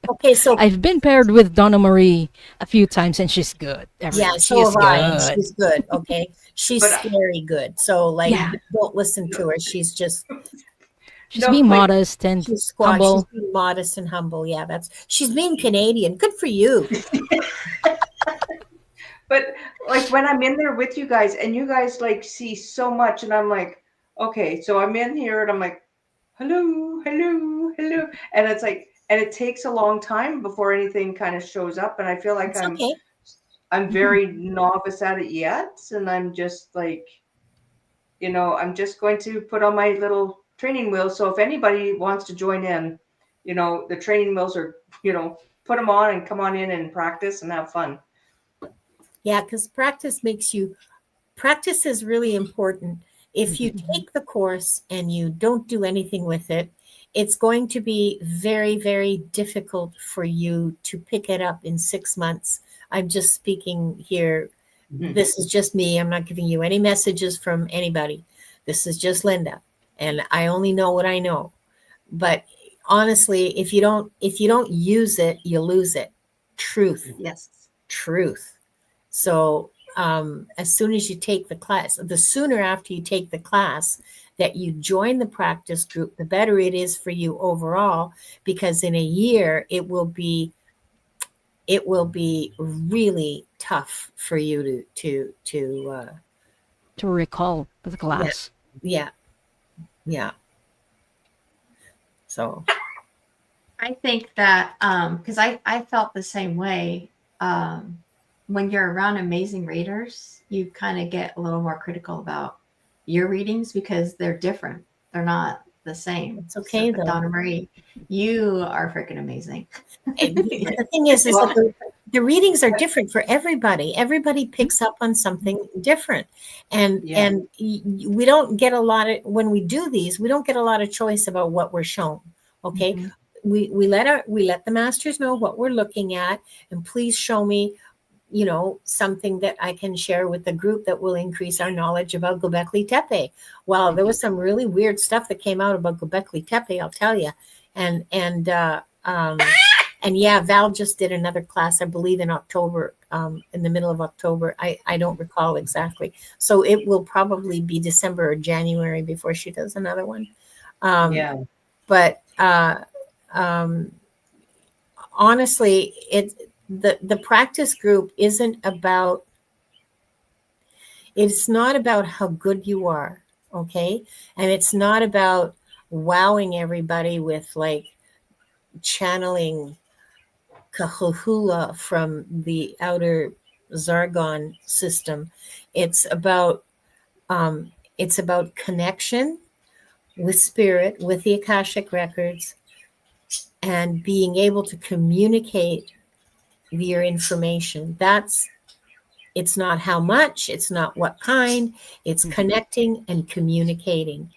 Okay, so I've been paired with Donna Marie a few times, and she's good. yeah, Everyone, she so is have I, and good. she's good. Okay, she's But scary good. So like, Yeah, don't listen to her. She's just she's no, being like, modest and she's squat. She's humble. being modest and humble. Yeah, she's being Canadian. Good for you. but like when I'm in there with you guys, and you guys like see so much, and I'm like, okay, so I'm in here, and I'm like, hello, hello, hello, and it's like, and it takes a long time before anything kind of shows up, and I feel like It's okay. I'm very novice at it yet, and I'm just like, I'm just going to put on my little training wheels. So if anybody wants to join in, the training wheels are, put them on and come on in and practice and have fun. Yeah, because practice is really important. If you take the course and you don't do anything with it, it's going to be very, very difficult for you to pick it up in 6 months. I'm just speaking here. This is just me. I'm not giving you any messages from anybody. This is just Linda, and I only know what I know. But honestly, if you don't use it, you lose it. Truth. Yes. Truth. So as soon as you take the class, the sooner after you take the class that you join the practice group, the better it is for you overall, because in a year it will be really tough for you to recall the class. yeah. So I think that because I felt the same way. When you're around amazing readers, you kind of get a little more critical about your readings because they're different. They're not the same. it's okay, But though. Donna Marie, you are freaking amazing. The thing is that the readings are different for everybody. Everybody picks up on something different, and we don't get a lot of, when we do these, we don't get a lot of choice about what we're shown. Okay, we let the masters know what we're looking at, and please show me, something that I can share with the group that will increase our knowledge about Göbekli Tepe. Well, there was some really weird stuff that came out about Göbekli Tepe, I'll tell you. And yeah, Val just did another class, I believe in October, in the middle of October. I don't recall exactly. So it will probably be December or January before she does another one. But honestly, the practice group it's not about how good you are, okay? And it's not about wowing everybody with like channeling Kahula from the outer Zargon system. It's about connection with spirit, with the Akashic Records, and being able to communicate your information. It's not how much, it's not what kind, it's connecting and communicating.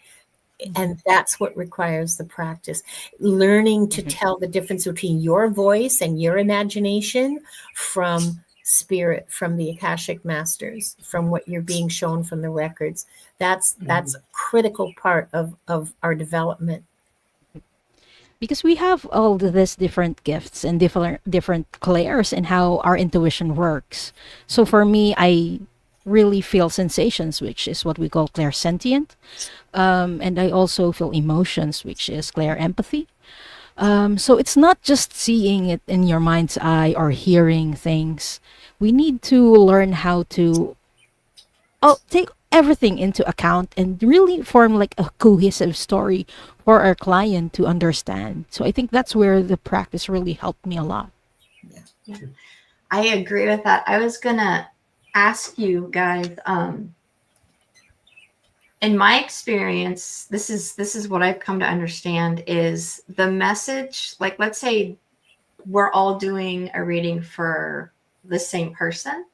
And that's what requires the practice. Learning to tell the difference between your voice and your imagination from spirit, from the Akashic masters, from what you're being shown from the records. That's a critical part of our development. Because we have all these different gifts and different clairs in how our intuition works. So for me, I really feel sensations, which is what we call clairsentient. And I also feel emotions, which is clairempathy. So it's not just seeing it in your mind's eye or hearing things. We need to learn how to take everything into account and really form like a cohesive story for our client to understand. So I think that's where the practice really helped me a lot. Yeah. I agree with that. I was gonna ask you guys, in my experience, this is what I've come to understand is the message, like let's say we're all doing a reading for the same person.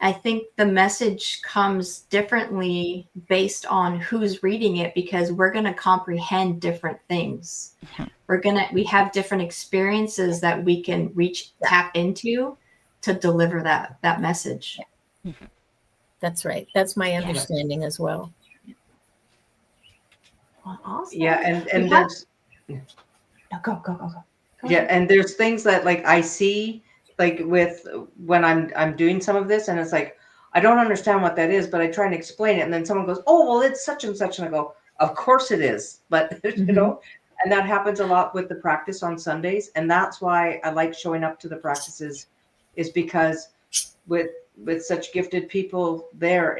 I think the message comes differently based on who's reading it, because we're going to comprehend different things. We have different experiences that we can tap into to deliver that message. That's right. That's my understanding as well. Well, awesome. Yeah, and there's go. Yeah, and there's things that like I see like with when I'm doing some of this, and it's like I don't understand what that is, but I try and explain it, and then someone goes, "Oh, well, it's such and such," and I go, "Of course it is," but you know, and that happens a lot with the practice on Sundays, and that's why I like showing up to the practices, is because with such gifted people there,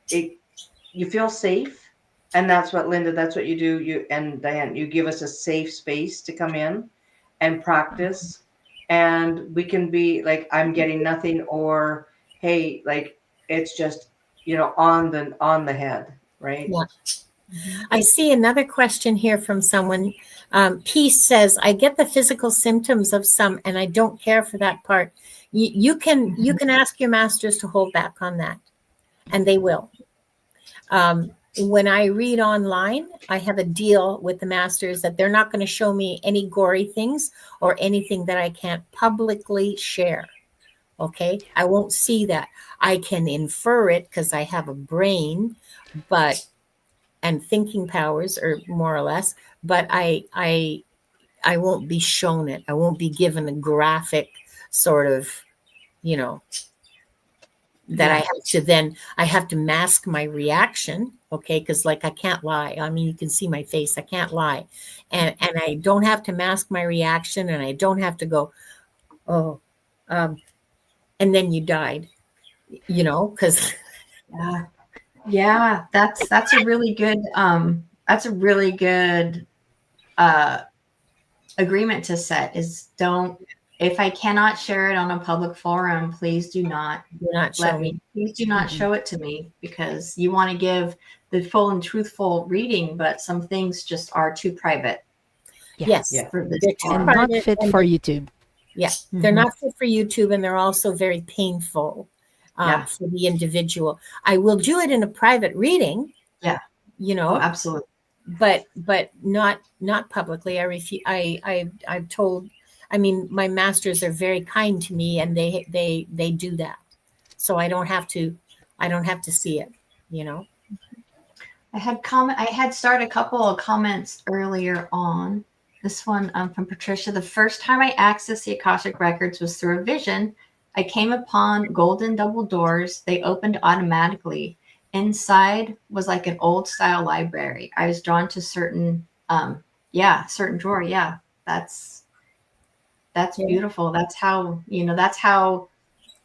you feel safe, and that's what Linda, that's what you do. You and Diane, you give us a safe space to come in and practice, and we can be like, I'm getting nothing, or hey, like it's just, you know, on the head, right? Yeah. I see another question here from someone. Peace says, I get the physical symptoms of some, and I don't care for that part. You can ask your masters to hold back on that, and they will. When I read online, I have a deal with the masters that they're not going to show me any gory things or anything that I can't publicly share. Okay, I won't see that. I can infer it because I have a brain, and thinking powers, or more or less, but I won't be shown it. I won't be given a graphic sort of, you know, that I have to mask my reaction. Okay. Cause like I can't lie. I mean, you can see my face. I can't lie. And I don't have to mask my reaction, and I don't have to go, oh, and then you died, you know, cause Yeah, that's a really good agreement to set, is if I cannot share it on a public forum, please do not show me. Please do not show it to me, because you want to give the full and truthful reading, but some things just are too private. Yes. For this and not fit for YouTube. Yeah, they're not fit for YouTube, and they're also very painful for the individual. I will do it in a private reading. Yeah, you know, absolutely. But not publicly. I've told. I mean, my masters are very kind to me, and they do that, so I don't have to see it. You know. I had started a couple of comments earlier on. This one from Patricia. The first time I accessed the Akashic Records was through a vision. I came upon golden double doors. They opened automatically. Inside was like an old style library. I was drawn to certain drawer. Yeah, that's beautiful. That's how,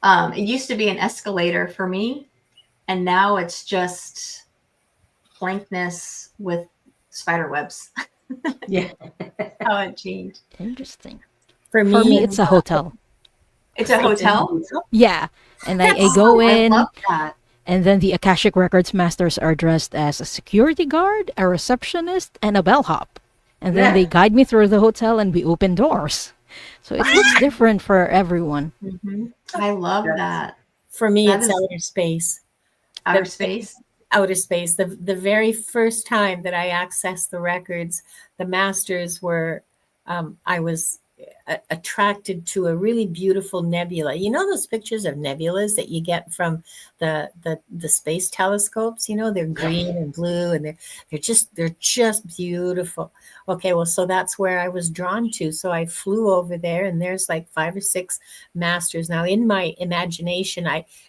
it used to be an escalator for me, and now it's just blankness with spider webs. Yeah. How it changed. Interesting. For me, it's a hotel. It's a hotel? Yeah. And I go in. I love that. And then the Akashic Records masters are dressed as a security guard, a receptionist, and a bellhop. And then they guide me through the hotel, and we open doors. So it looks different for everyone. I love that. For me, it's outer space. Outer space? Outer space. The very first time that I accessed the records, the masters were, I was attracted to a really beautiful nebula. You know those pictures of nebulas that you get from the space telescopes? You know, they're green and blue, and they're just beautiful. Okay, well, so that's where I was drawn to. So I flew over there, and there's like 5 or 6 masters. Now in my imagination,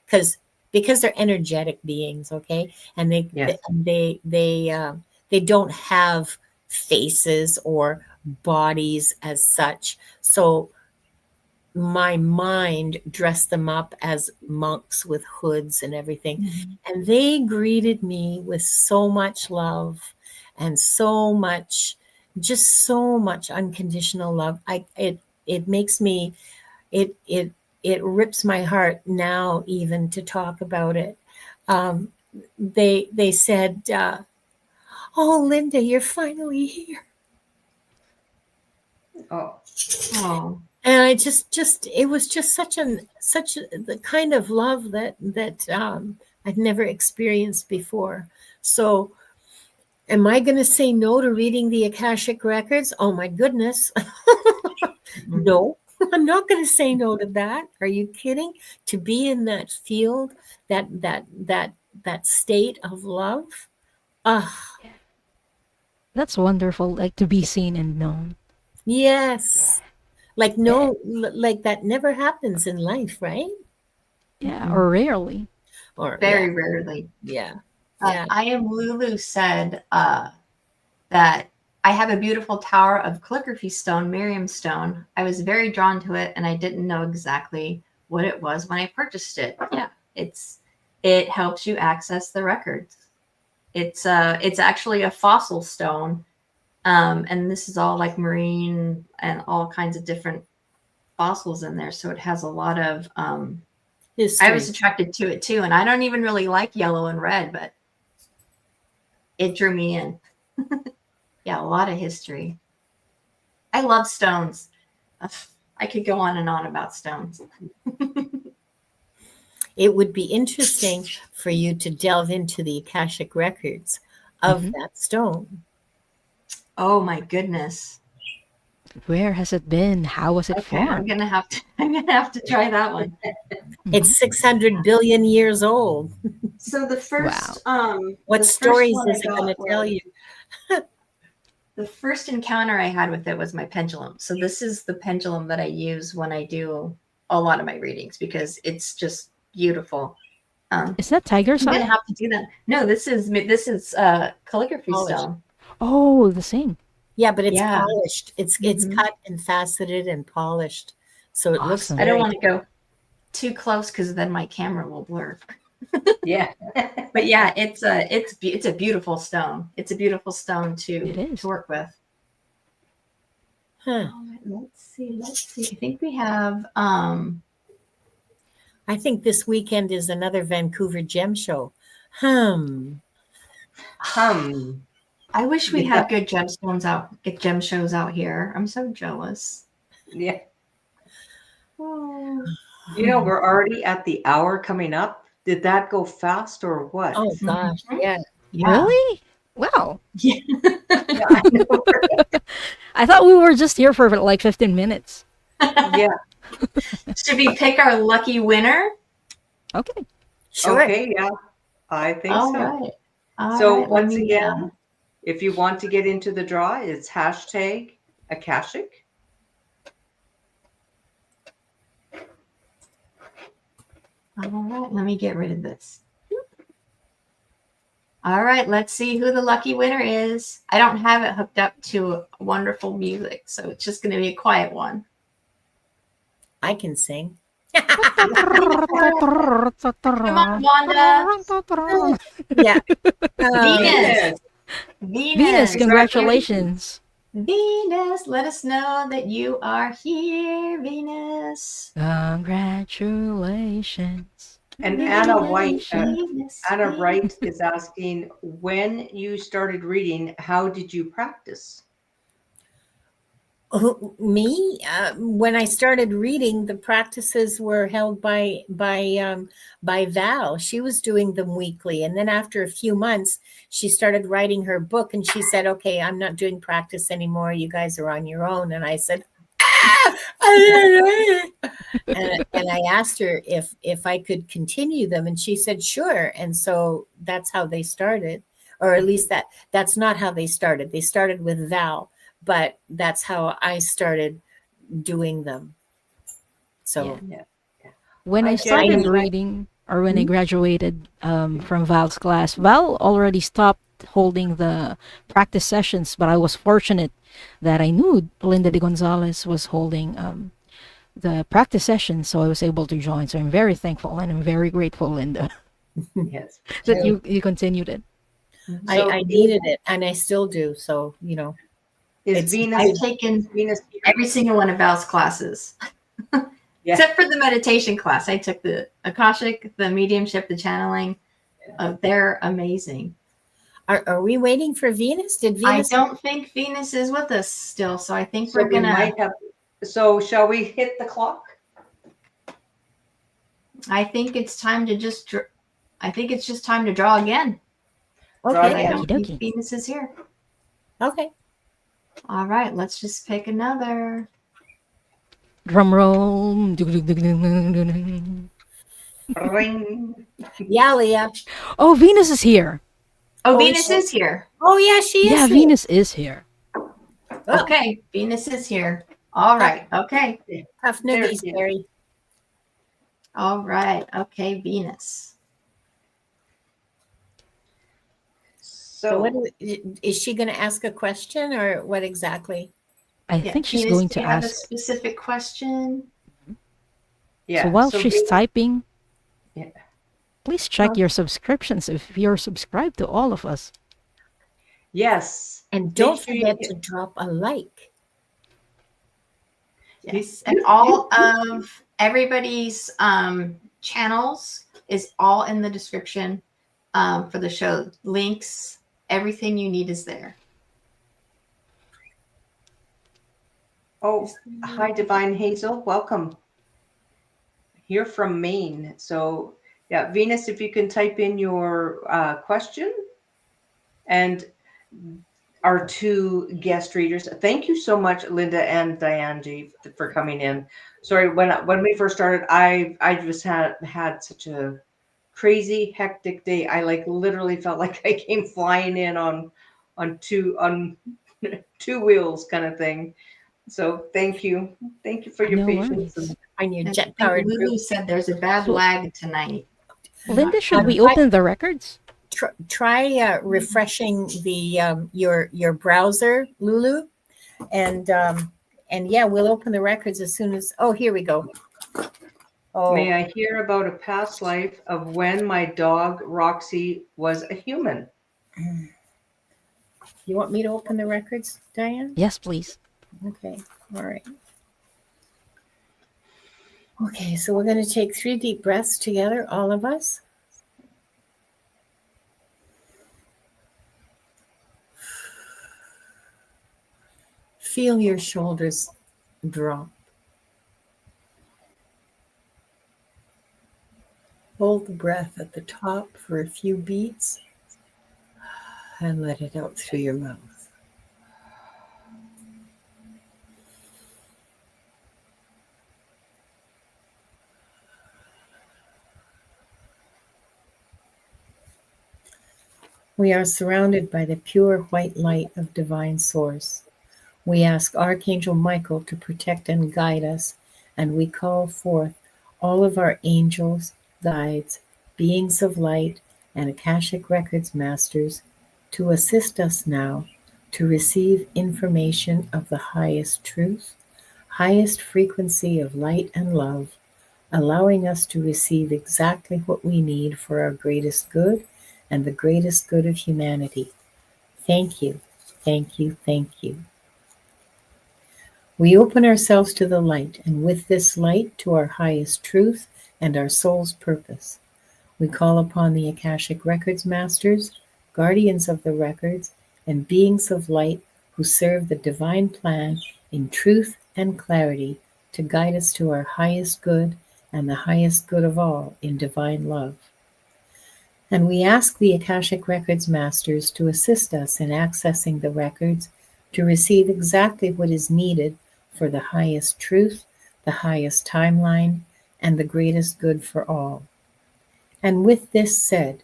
because they're energetic beings, okay, and they don't have faces or bodies as such. So my mind dressed them up as monks with hoods and everything. And they greeted me with so much love and so much unconditional love. It makes me, it rips my heart now even to talk about it. They said, oh, Linda, you're finally here. Oh, And I it was just the kind of love that I'd never experienced before. So am I going to say no to reading the Akashic Records? Oh my goodness. No, I'm not going to say no to that. Are you kidding? To be in that field, that state of love. Ah, That's wonderful, like to be seen and known. yes. Like no, like that never happens in life, right? Yeah, or rarely. Or Very rarely. yeah. I Am Lulu said that I have a beautiful tower of calligraphy stone, Miriam stone. I was very drawn to it, and I didn't know exactly what it was when I purchased it. Yeah, it helps you access the records. It's actually a fossil stone, and this is all like marine and all kinds of different fossils in there. So it has a lot of. History. I was attracted to it too, and I don't even really like yellow and red, but it drew me in. Yeah, a lot of history. I love stones. I could go on and on about stones. It would be interesting for you to delve into the Akashic Records of that stone. Oh my goodness. Where has it been? How was it formed? I'm gonna have to try that one. It's 600 billion years old. So the first what stories is it going to tell you? The first encounter I had with it was my pendulum. So this is the pendulum that I use when I do a lot of my readings because it's just beautiful. Is that tiger I'm sign? gonna have to do that. No, this is calligraphy stone. Oh, the same. Yeah, but it's polished. It's cut and faceted and polished, so it looks. I don't want to go too close because then my camera will blur. Yeah. But yeah, it's a beautiful stone. It's a beautiful stone to work with. Huh. Let's see. I think we have I think this weekend is another Vancouver gem show. I wish we had good gem shows out here. I'm so jealous. Yeah. You know, we're already at the hour coming up. Did that go fast or what? Oh gosh, yeah. Really? Wow. Yeah. I know. I thought we were just here for like 15 minutes. Yeah. Should we pick our lucky winner? Okay. Sure. Okay, yeah. I think All so. right. So once again, if you want to get into the draw, it's hashtag Akashic. All right, let me get rid of this. All right, let's see who the lucky winner is. I don't have it hooked up to wonderful music, so it's just going to be a quiet one. I can sing. Come on, Wanda. Yeah. Venus, congratulations. Venus, let us know that you are here, Venus. Congratulations. And Anna Wright is asking, when you started reading, how did you practice? Me, when I started reading, the practices were held by Val. She was doing them weekly, and then after a few months, she started writing her book, and she said, "Okay, I'm not doing practice anymore. You guys are on your own." And I said, and I asked her if I could continue them, and she said, "Sure." And so that's how they started, or at least that's not how they started. They started with Val. But that's how I started doing them. So when I started reading, or when I graduated from Val's class, Val already stopped holding the practice sessions, but I was fortunate that I knew Linda de Gonzalez was holding the practice sessions, so I was able to join. So I'm very thankful, and I'm very grateful, Linda, Yes, that you continued it. I needed it, and I still do. So, you know. I've taken every single one of Val's classes. Except for the meditation class. I took the Akashic, the mediumship, the channeling. They're amazing. Are we waiting for Venus? Did Venus? I don't think Venus is with us still, so I think we're gonna. So shall we hit the clock? I think it's time to just. I think it's just time to draw again. Draw Okay. I again. don't think Venus is here. Okay. All right, let's just pick another. Drum roll. Ring. Yeah, Leah. Oh, Venus is here. Oh, Oh, Venus so- is here. Oh, yeah, she is. Yeah, here. Venus is here. Oh, Okay, Venus is here. All right. Okay. tough There noogies, she is. Barry. All right. Okay, Venus. So, what So is she going to ask a question or what exactly? I Yeah, think she's Venus, going do to you have a ask. specific question? yeah. So while so she's Venus- typing, Yeah. please check your subscriptions if you're subscribed to all of us. Yes. And don't sure you forget get- to drop a like. Yes. And all of everybody's channels is all in the description for the show. Links, everything you need is there. Oh, hi, Divine Hazel. Welcome. Here from Maine. So, yeah, Venus, if you can type in your question, and our two guest readers. Thank you so much, Linda and Diane G, for coming in. Sorry, when we first started, I just had such a crazy hectic day. I like literally felt like I came flying in on two wheels kind of thing. So thank you for your No patience. worries. On your And I jet think powered Lulu said there's a bad So- lag tonight. Linda, should we I- open the records? Try refreshing the your browser, Lulu, and yeah, we'll open the records as soon as. Oh, here we go. Oh, May I hear about a past life of when my dog Roxy was a human? you want me to open the records, Diane? Yes, please. Okay, all right. Okay, so we're going to take 3 deep breaths together, all of us. Feel your shoulders drop. Hold the breath at the top for a few beats and let it out through your mouth. We are surrounded by the pure white light of divine source. We ask Archangel Michael to protect and guide us, and we call forth all of our angels, guides, beings of light, and Akashic Records masters to assist us now to receive information of the highest truth, highest frequency of light and love, allowing us to receive exactly what we need for our greatest good and the greatest good of humanity. Thank you, thank you, thank you. We open ourselves to the light, and with this light to our highest truth and our soul's purpose. We call upon the Akashic Records masters, guardians of the records, and beings of light who serve the divine plan in truth and clarity to guide us to our highest good and the highest good of all in divine love. And we ask the Akashic Records masters to assist us in accessing the records to receive exactly what is needed for the highest truth, the highest timeline, and the greatest good for all. And with this said,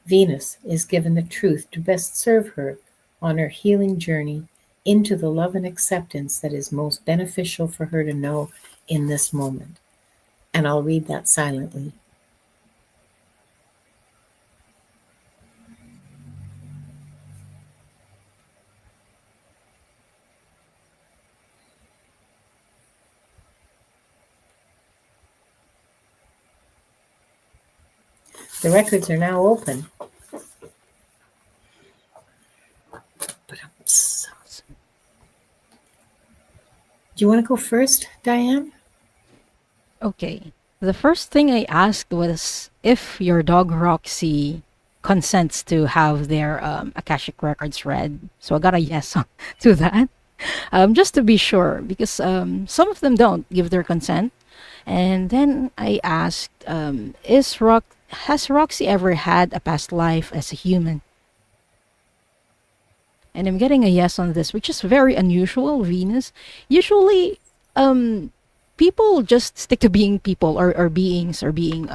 Venus is given the truth to best serve her on her healing journey into the love and acceptance that is most beneficial for her to know in this moment. And I'll read that silently. The records are now open. Do you want to go first, Diane? Okay. The first thing I asked was if your dog Roxy consents to have their Akashic Records read. So I got a yes to that. just to be sure, because some of them don't give their consent. And then I asked, has Roxy ever had a past life as a human? And I'm getting a yes on this, which is very unusual, Venus. Usually, um, people just stick to being people, or beings, or being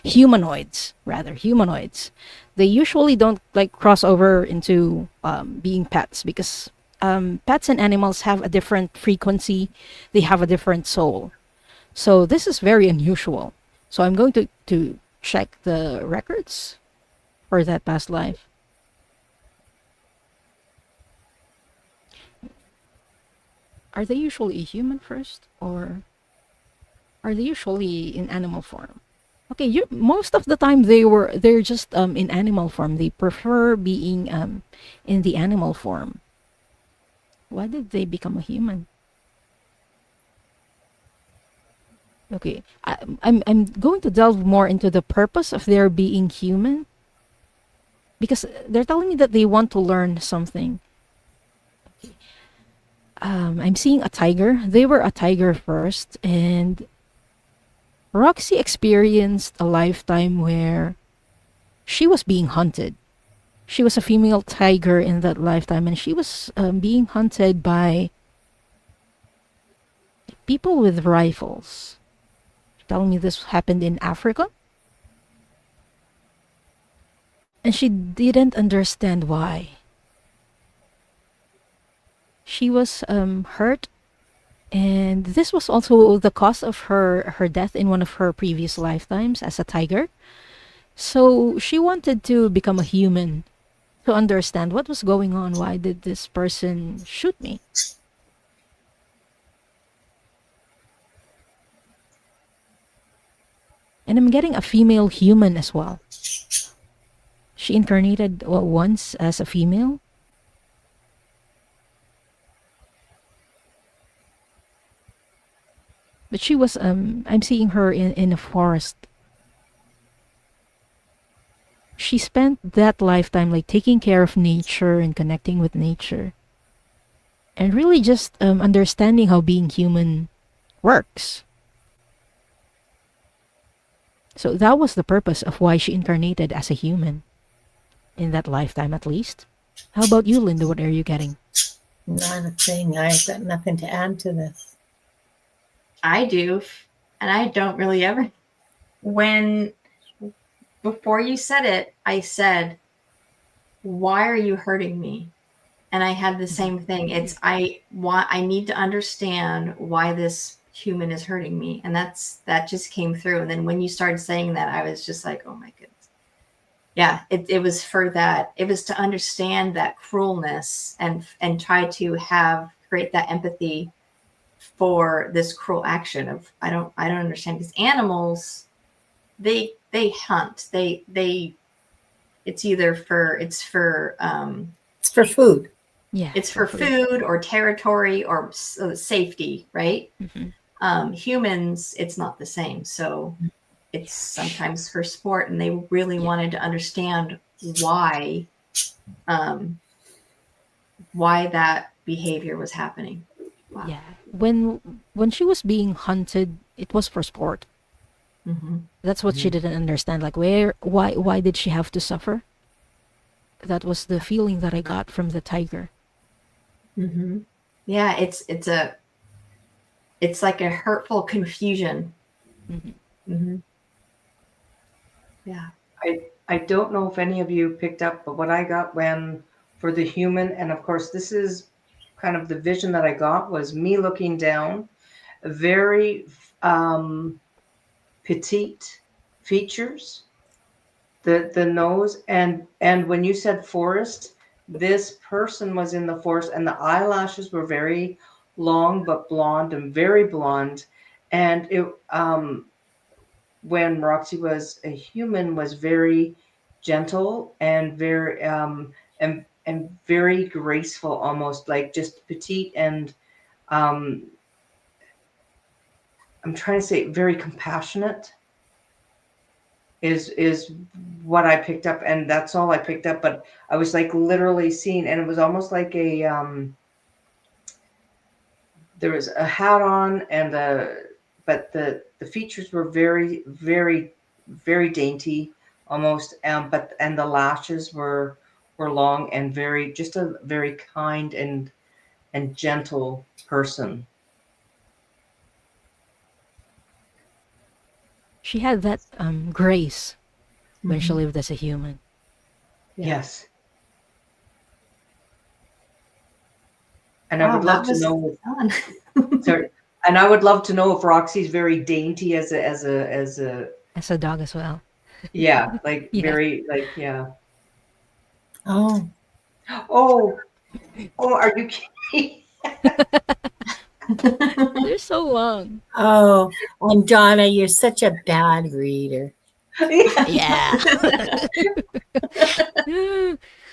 humanoids, rather, humanoids. They usually don't like cross over into being pets, because pets and animals have a different frequency, they have a different soul. So this is very unusual. So I'm going to check the records for that past life. Are they usually a human first, or are they usually in animal form? Okay, most of the time they're just in animal form. They prefer being in the animal form. Why did they become a human? Okay, I'm going to delve more into the purpose of their being human, because they're telling me that they want to learn something. I'm seeing a tiger. They were a tiger first, and Roxy experienced a lifetime where she was being hunted. She was a female tiger in that lifetime, and she was being hunted by people with rifles. Telling me this happened in Africa, and she didn't understand why. She was hurt, and this was also the cause of her death in one of her previous lifetimes as a tiger. So she wanted to become a human to understand what was going on. Why did this person shoot me? And I'm getting a female human as well. She incarnated once as a female. But she was, I'm seeing her in a forest. She spent that lifetime like taking care of nature and connecting with nature. And really just understanding how being human works. So that was the purpose of why she incarnated as a human. In that lifetime, at least. How about you, Linda? What are you getting? Not a thing. I've got nothing to add to this. I do, and I don't really ever. Before you said it, I said, "Why are you hurting me?" And I had the same thing. I need to understand why this human is hurting me, and that just came through. And then when you started saying that, I was just like, "Oh my goodness." Yeah, it was for that. It was to understand that cruelness and try to create that empathy for this cruel action of I don't understand, because animals they hunt. They it's either for It's for food. Yeah. it's for food or territory or safety, right? Humans, it's not the same. So it's sometimes for sport, and they really wanted to understand why that behavior was happening. Wow. Yeah. When she was being hunted, it was for sport. That's what she didn't understand. Like why did she have to suffer? That was the feeling that I got from the tiger. Yeah, it's like a hurtful confusion. Yeah. I don't know if any of you picked up, but what I got for the human, and of course this is kind of the vision that I got, was me looking down, very petite features, the nose, and when you said forest, this person was in the forest, and the eyelashes were very long but blonde, and very blonde, and it when Roxy was a human, was very gentle and very and very graceful, almost like just petite, and I'm trying to say very compassionate is what I picked up, and that's all I picked up. But I was like literally seeing, and it was almost like a there was a hat on, and but the features were very, very, very dainty, almost. But the lashes were long and just a very kind and gentle person. She had that grace when she Mhm. lived as a human. Yeah. Yes. And I Wow, would that love to was know. fun. Sorry, and I would love to know if Roxy's very dainty as a As a dog as well. yeah, like Yes. very like yeah. Oh, Oh, are you kidding? They're so long. oh, and Donna, you're such a bad reader. Yeah.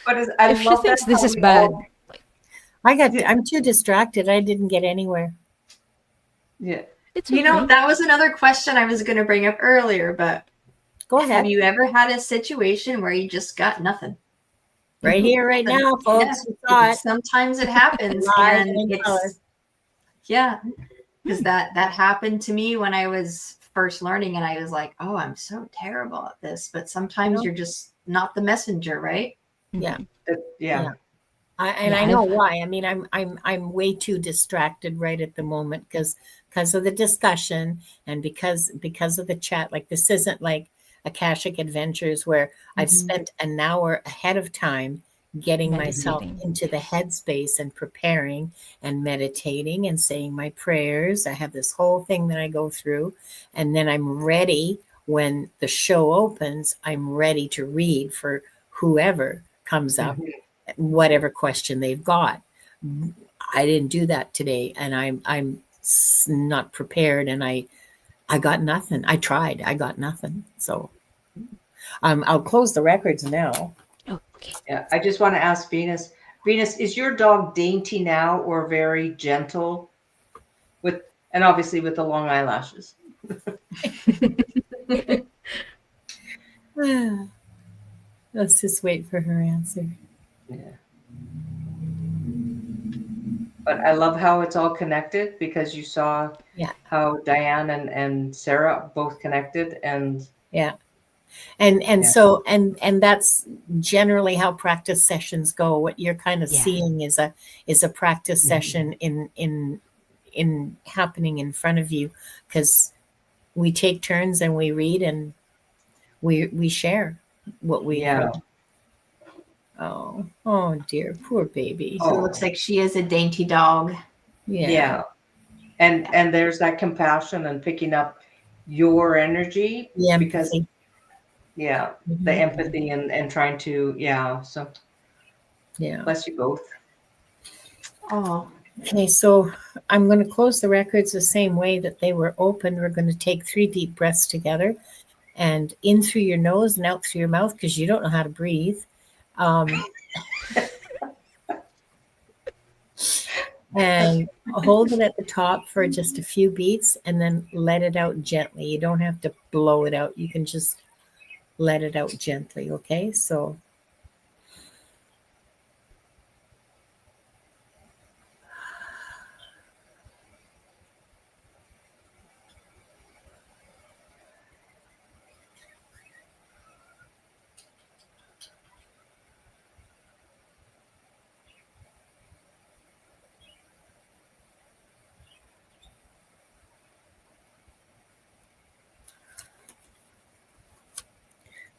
But I If she love that thinks this how is we bad, all I'm too distracted. I didn't get anywhere. yeah. it's You know, okay. that was another question I was going to bring up earlier, but Go have ahead. you ever had a situation where you just got nothing? Right here, right now, folks. Yeah. You saw it. Sometimes it happens, Live and and in color. it's because that happened to me when I was first learning, and I was like, oh, I'm so terrible at this. But sometimes you're just not the messenger, right? Yeah. Yeah. I know why. I mean, I'm way too distracted right at the moment because of the discussion and because of the chat. Like this isn't like Akashic Adventures where I've spent an hour ahead of time getting myself Meditating. into the headspace and preparing and meditating and saying my prayers. I have this whole thing that I go through, and then I'm ready when the show opens. I'm ready to read for whoever comes up, whatever question they've got. I didn't do that today, and I'm not prepared, and I got nothing. I tried, I got nothing. So I'll close the records now. Okay. Yeah. I just want to ask Venus. Venus, is your dog dainty now or very gentle? And obviously with the long eyelashes. Let's just wait for her answer. Yeah. But I love how it's all connected because you saw how Diane and Sarah both connected and so that's generally how practice sessions go. What you're kind of seeing is a practice session in happening in front of you, because we take turns and we read and we share what we read. Oh dear, poor baby. So it looks like she is a dainty dog. Yeah. And there's that compassion and picking up your energy because the empathy and trying to so bless you both. Oh, okay, so I'm going to close the records the same way that they were open. We're going to take 3 deep breaths together, and in through your nose and out through your mouth, because you don't know how to breathe. And hold it at the top for just a few beats and then let it out gently. You don't have to blow it out. You can just let it out gently. Okay, so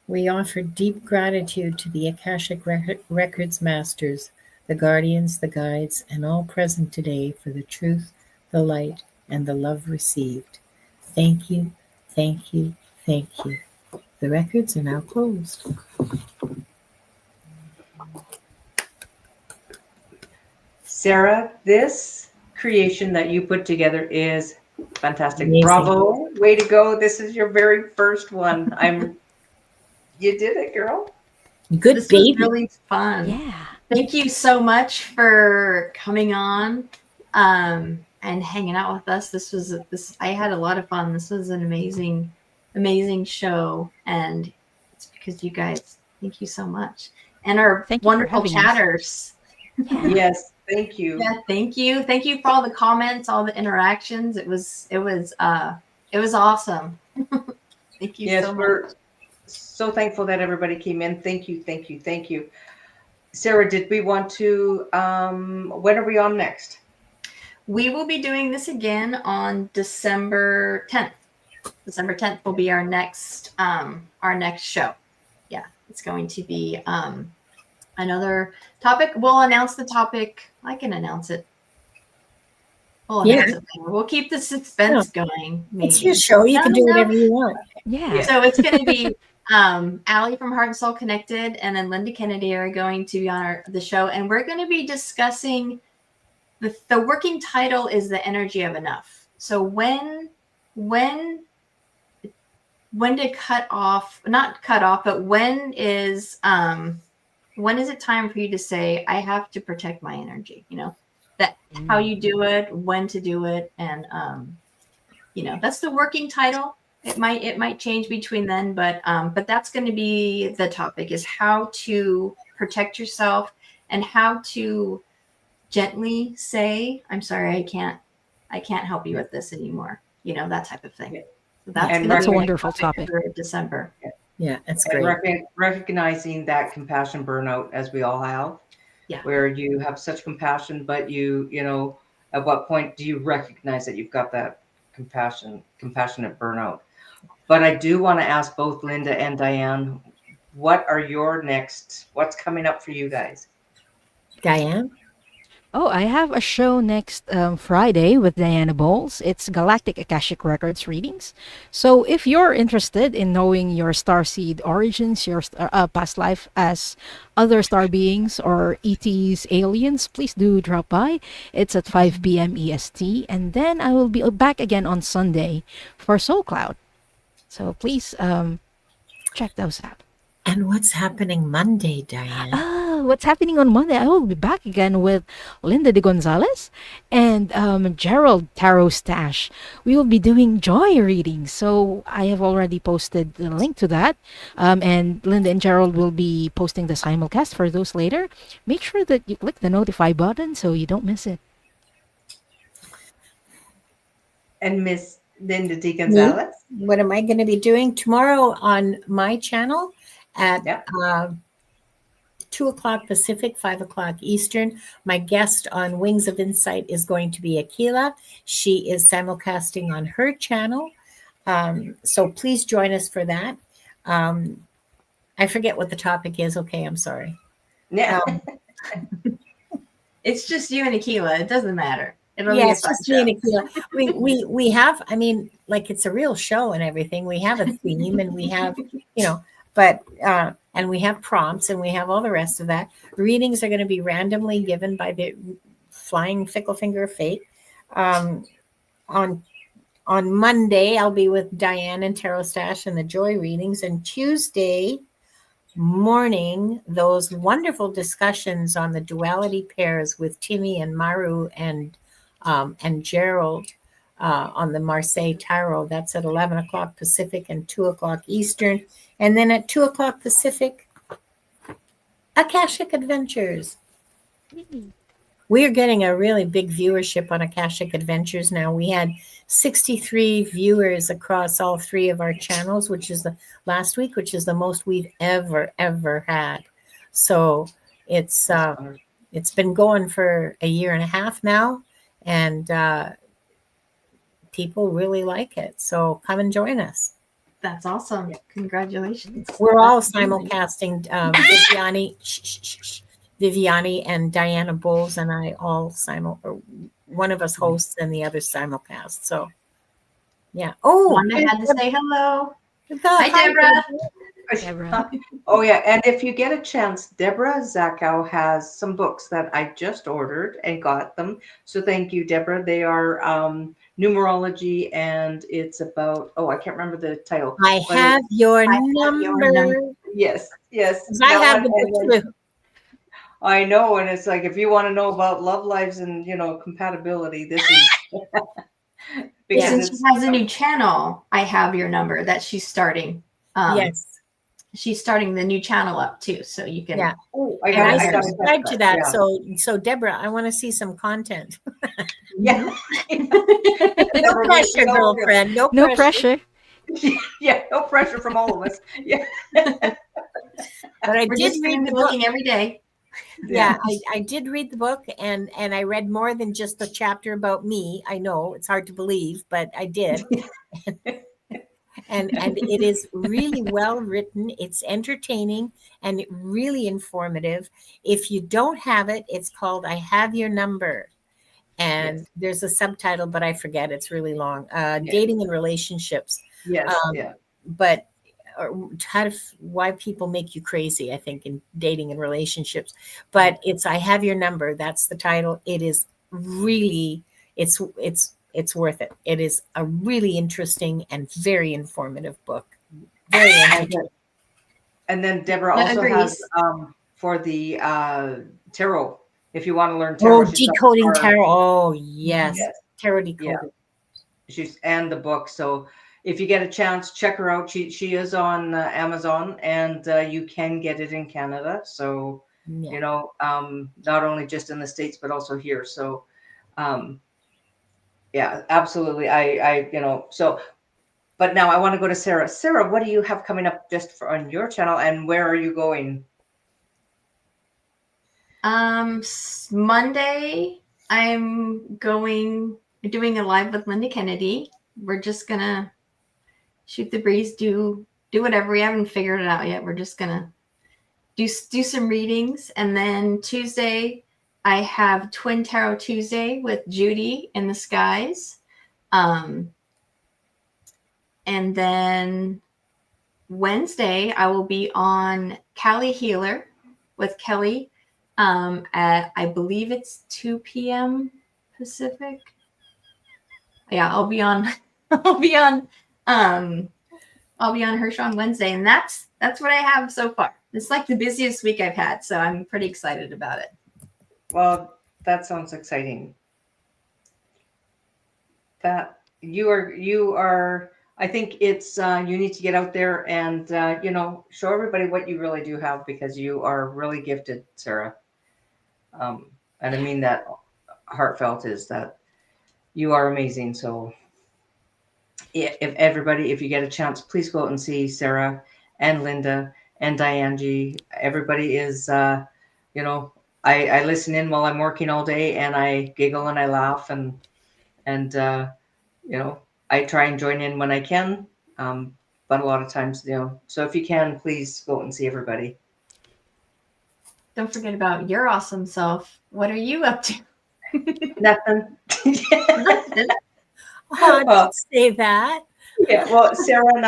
we offer deep gratitude to the Akashic Records Masters, the guardians, the guides, and all present today for the truth, the light, and the love received. Thank you, thank you, thank you. The records are now closed. Sarah, this creation that you put together is fantastic. Amazing. Bravo. Way to go. This is your very first one. You did it, girl. Good this baby. was really fun. Yeah. Thank you so much for coming on and hanging out with us. I had a lot of fun. This was an amazing show, and it's because you guys. Thank you so much, and our wonderful chatters. Yes, Thank you. Yeah, thank you. Thank you for all the comments, all the interactions. It was awesome. Thank you Yes, so much. we're so thankful that everybody came in. Thank you, thank you, thank you. Sarah, did we want to, when are we on next? We will be doing this again on December 10th. December 10th will be our next show. Yeah, it's going to be another topic. We'll announce the topic. I can announce it. We'll announce it later. We'll keep the suspense going. Maybe. It's your show. You can do whatever you want. Yeah. So it's going to be Allie from Heart and Soul Connected and then Linda Kennedy are going to be on the show. And we're going to be discussing the working title is The Energy of Enough. So when to cut off, not cut off, but when is it time for you to say, I have to protect my energy, that how you do it, when to do it. And, that's the working title. It might change between then, but that's going to be the topic, is how to protect yourself and how to gently say, I'm sorry, I can't help you with this anymore. that type of thing. So that's a wonderful topic for December. Yeah, that's great. Recognizing that compassion burnout, as we all have, where you have such compassion, but you at what point do you recognize that you've got that compassionate burnout? But I do want to ask both Linda and Diane, what's coming up for you guys? Diane? Oh, I have a show next Friday with Diana Bowles. It's Galactic Akashic Records readings. So if you're interested in knowing your starseed origins, your past life as other star beings or ETs, aliens, please do drop by. It's at 5 p.m. EST. And then I will be back again on Sunday for Soul Cloud. So please check those out. And what's happening Monday, Diane? What's happening on Monday? I will be back again with Linda de Gonzalez and Gerald Tarot Stash. We will be doing joy readings. So I have already posted the link to that. And Linda and Gerald will be posting the simulcast for those later. Make sure that you click the notify button so you don't miss it. And Miss Linda de Gonzalez? What am I going to be doing tomorrow on my channel at 2 o'clock Pacific, 5 o'clock Eastern? My guest on Wings of Insight is going to be Akila. She is simulcasting on her channel. So please join us for that. I forget what the topic is. Okay, I'm sorry. Yeah. It's just you and Akila. It doesn't matter. It's just me and Akila. We have, it's a real show and everything. We have a theme and we have, but and we have prompts and we have all the rest of that. Readings are going to be randomly given by the flying fickle finger of fate. On Monday, I'll be with Diane and Tarot Stash and the joy readings, and Tuesday morning, those wonderful discussions on the duality pairs with Timmy and Maru and Gerald on the Marseille Tarot. That's at 11 o'clock Pacific and 2 o'clock Eastern. And then at 2 o'clock Pacific, Akashic Adventures. We're getting a really big viewership on Akashic Adventures now. We had 63 viewers across all three of our channels, which is the last week, which is the most we've ever had. So it's been going for a year and a half now, and people really like it. So come and join us. That's awesome. Congratulations. We're all simulcasting. Viviani and Diana Bowles and I all one of us hosts and the other simulcast. So, yeah. Oh, Wanda had to say hello. Hi, Deborah. Oh, yeah. And if you get a chance, Deborah Zachow has some books that I just ordered and got them. So thank you, Deborah. They are numerology, and it's about, I can't remember the title. I have your number. Yes. I have the book too. I know, and it's like, if you want to know about love lives and compatibility, this is because since she has a new channel, I have your number that she's starting. Yes. she's starting the new channel up too, so you can. Yeah. Oh, And I got it. subscribe to that. Yeah. So Deborah, I want to see some content. Yeah. No pressure, girlfriend. No No pressure. pressure. Yeah, no pressure from all of us. Yeah. But I We're did just read the book. looking every day. Yeah, I did read the book, and I read more than just the chapter about me. I know it's hard to believe, but I did. and it is really well written. It's entertaining and really informative. If you don't have it, it's called I Have Your Number. And Yes. there's a subtitle, but I forget. It's really long. Yes. Dating and relationships. Yes. Yeah. But why people make you crazy, I think, in dating and relationships. But it's I Have Your Number. That's the title. It is really, it's worth it. It is a really interesting and very informative book. Very entertaining. And then Deborah also has for the tarot. If you want to learn tarot. tarot, Decoding tarot. Oh yes. Tarot decoding. Yeah. She's and the book. So if you get a chance, check her out. She is on Amazon, and you can get it in Canada. So you know, not only just in the States but also here. So yeah, absolutely. I you know, so but now I want to go to Sarah. Sarah, what do you have coming up just on your channel, and where are you going? Monday, I'm doing a live with Linda Kennedy. We're just gonna shoot the breeze, do whatever. We haven't figured it out yet. We're just gonna do some readings, and then Tuesday, I have Twin Tarot Tuesday with Judy in the Skies, and then Wednesday I will be on Cali Healer with Kelly. At I believe it's 2 p.m. Pacific. Yeah, I'll be on her show on Wednesday, and that's what I have so far. It's like the busiest week I've had, so I'm pretty excited about it. Well, that sounds exciting. That you are I think it's you need to get out there and you know, show everybody what you really do have, because you are really gifted, Sarah. And I mean that heartfelt, is that you are amazing. So if you get a chance, please go out and see Sarah and Linda and Diane. Everybody is, you know, I listen in while I'm working all day, and I giggle and I laugh, and you know, I try and join in when I can. But a lot of times, you know, so if you can, please go out and see everybody. Don't forget about your awesome self. What are you up to? Nothing. Oh, don't say that. Yeah, well, Sarah and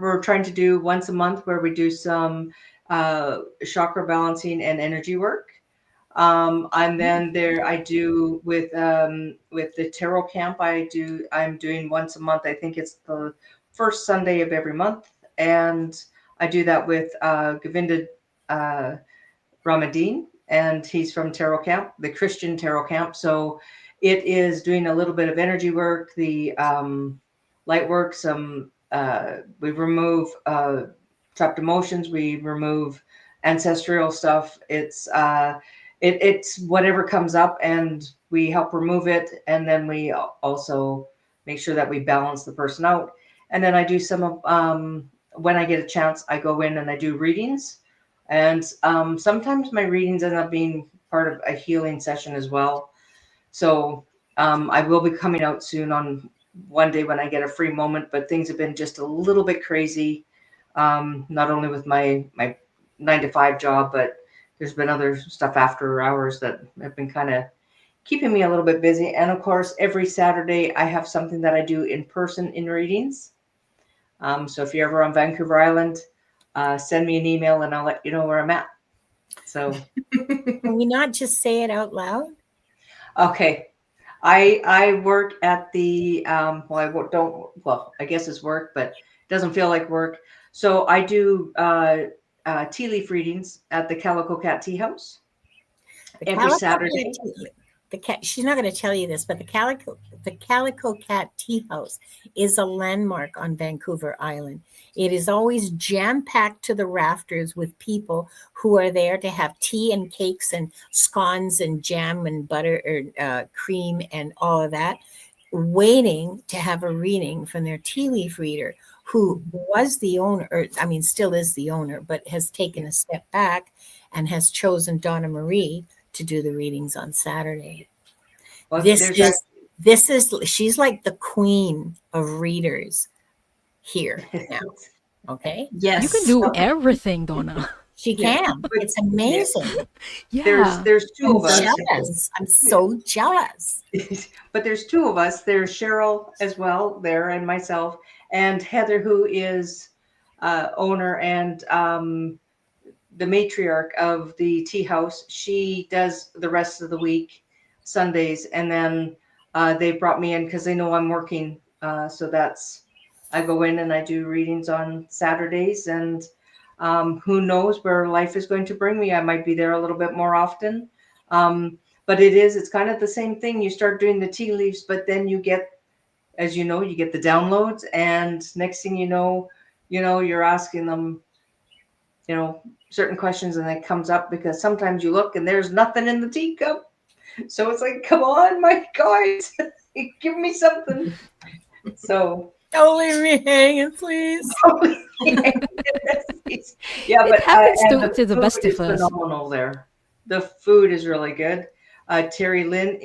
we're trying to do once a month where we do some chakra balancing and energy work. And then I do with the tarot camp, I'm doing once a month. I think it's the first Sunday of every month. And I do that with Govinda Ramadeen, and he's from Tarot Camp, the Christian Tarot Camp. So it is doing a little bit of energy work, the light work, we remove trapped emotions, we remove ancestral stuff. It's whatever comes up, and we help remove it, and then we also make sure that we balance the person out. And then I do some of when I get a chance, I go in and I do readings. And sometimes my readings end up being part of a healing session as well. So I will be coming out soon on one day when I get a free moment, but things have been just a little bit crazy. Not only with my 9-to-5 job, but there's been other stuff after hours that have been kind of keeping me a little bit busy. And of course, every Saturday I have something that I do in person in readings. So if you're ever on Vancouver Island, send me an email and I'll let you know where I'm at. So can we not just say it out loud? Okay. I work at the I guess it's work, but it doesn't feel like work. So I do tea leaf readings at the Calico Cat Tea House every Saturday. the cat, she's not going to tell you this, but the Calico Cat Tea House is a landmark on Vancouver Island. It is always jam-packed to the rafters with people who are there to have tea and cakes and scones and jam and butter or cream and all of that, waiting to have a reading from their tea leaf reader, who was the owner, or I mean, still is the owner, but has taken a step back and has chosen Donna Marie to do the readings on Saturday. Well, She's like the queen of readers here now. Okay. Yes. You can do everything, Donna. She can. It's amazing. Yeah. There's two of us. Jealous. I'm so jealous. But there's two of us. There's Cheryl as well there, and myself, and Heather, who is owner and the matriarch of the tea house. She does the rest of the week, Sundays, and then they brought me in because they know I'm working. So I go in and I do readings on Saturdays, and who knows where life is going to bring me. I might be there a little bit more often. But it's kind of the same thing. You start doing the tea leaves, but then you get, as you know, you get the downloads, and next thing you know, you're asking them, certain questions, and it comes up because sometimes you look and there's nothing in the teacup. So it's like, come on, my guys, give me something. So don't leave me hanging, please. Yeah, it but happens to the food best is of us. phenomenal there. The food is really good. Terry Lynn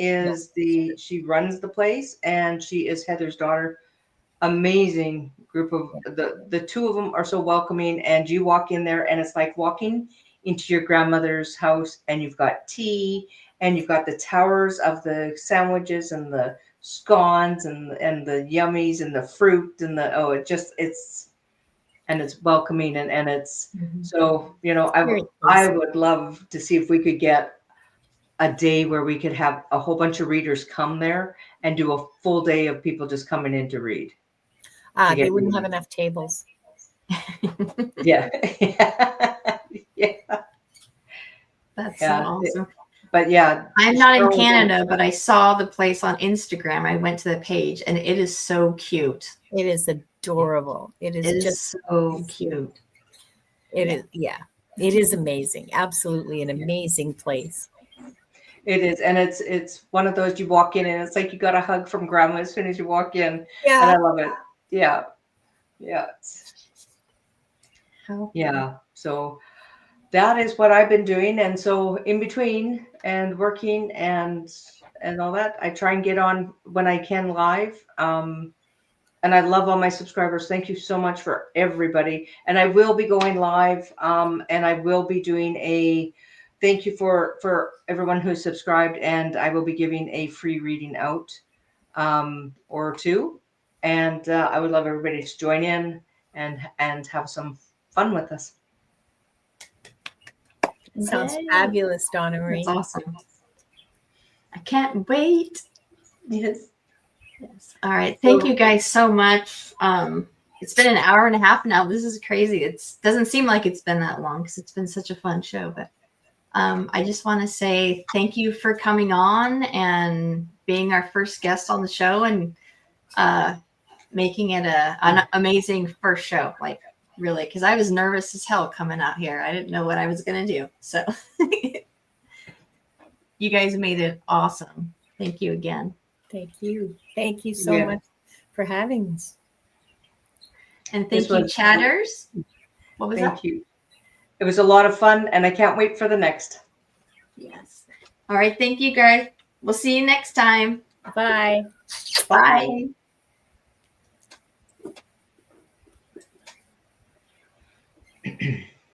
she runs the place, and she is Heather's daughter. Amazing group of the two of them are so welcoming, and you walk in there and it's like walking into your grandmother's house, and you've got tea, and you've got the towers of the sandwiches and the scones and the yummies and the fruit and it's welcoming, and it's so I would love to see if we could get a day where we could have a whole bunch of readers come there and do a full day of people just coming in to read. They wouldn't have enough tables. Yeah. That's so awesome. But yeah, I'm not in Canada, but I saw the place on Instagram. I went to the page, and it is so cute. It is adorable. It is just so cute. It is, yeah. It is amazing. Absolutely an amazing place. It is, and it's one of those you walk in and it's like you got a hug from grandma as soon as you walk in. Yeah, and I love it. Yeah. So that is what I've been doing, and so in between and working and all that, I try and get on when I can live. And I love all my subscribers. Thank you so much for everybody. And I will be going live, and I will be doing a thank you for everyone who's subscribed, and I will be giving a free reading out or two. And I would love everybody to join in and have some fun with us. Sounds fabulous, Donna Marie. That's awesome. I can't wait. Yes. All right. Thank you guys so much. It's been an hour and a half now. This is crazy. It doesn't seem like it's been that long because it's been such a fun show. But I just want to say thank you for coming on and being our first guest on the show, and making it an amazing first show. Like, really, because I was nervous as hell coming out here. I didn't know what I was going to do. So you guys made it awesome. Thank you again. Thank you. Thank you so much for having us. And thank you, chatters. What was that? Thank you. It was a lot of fun, and I can't wait for the next. Yes. All right. Thank you, guys. We'll see you next time. Bye. Bye. Bye.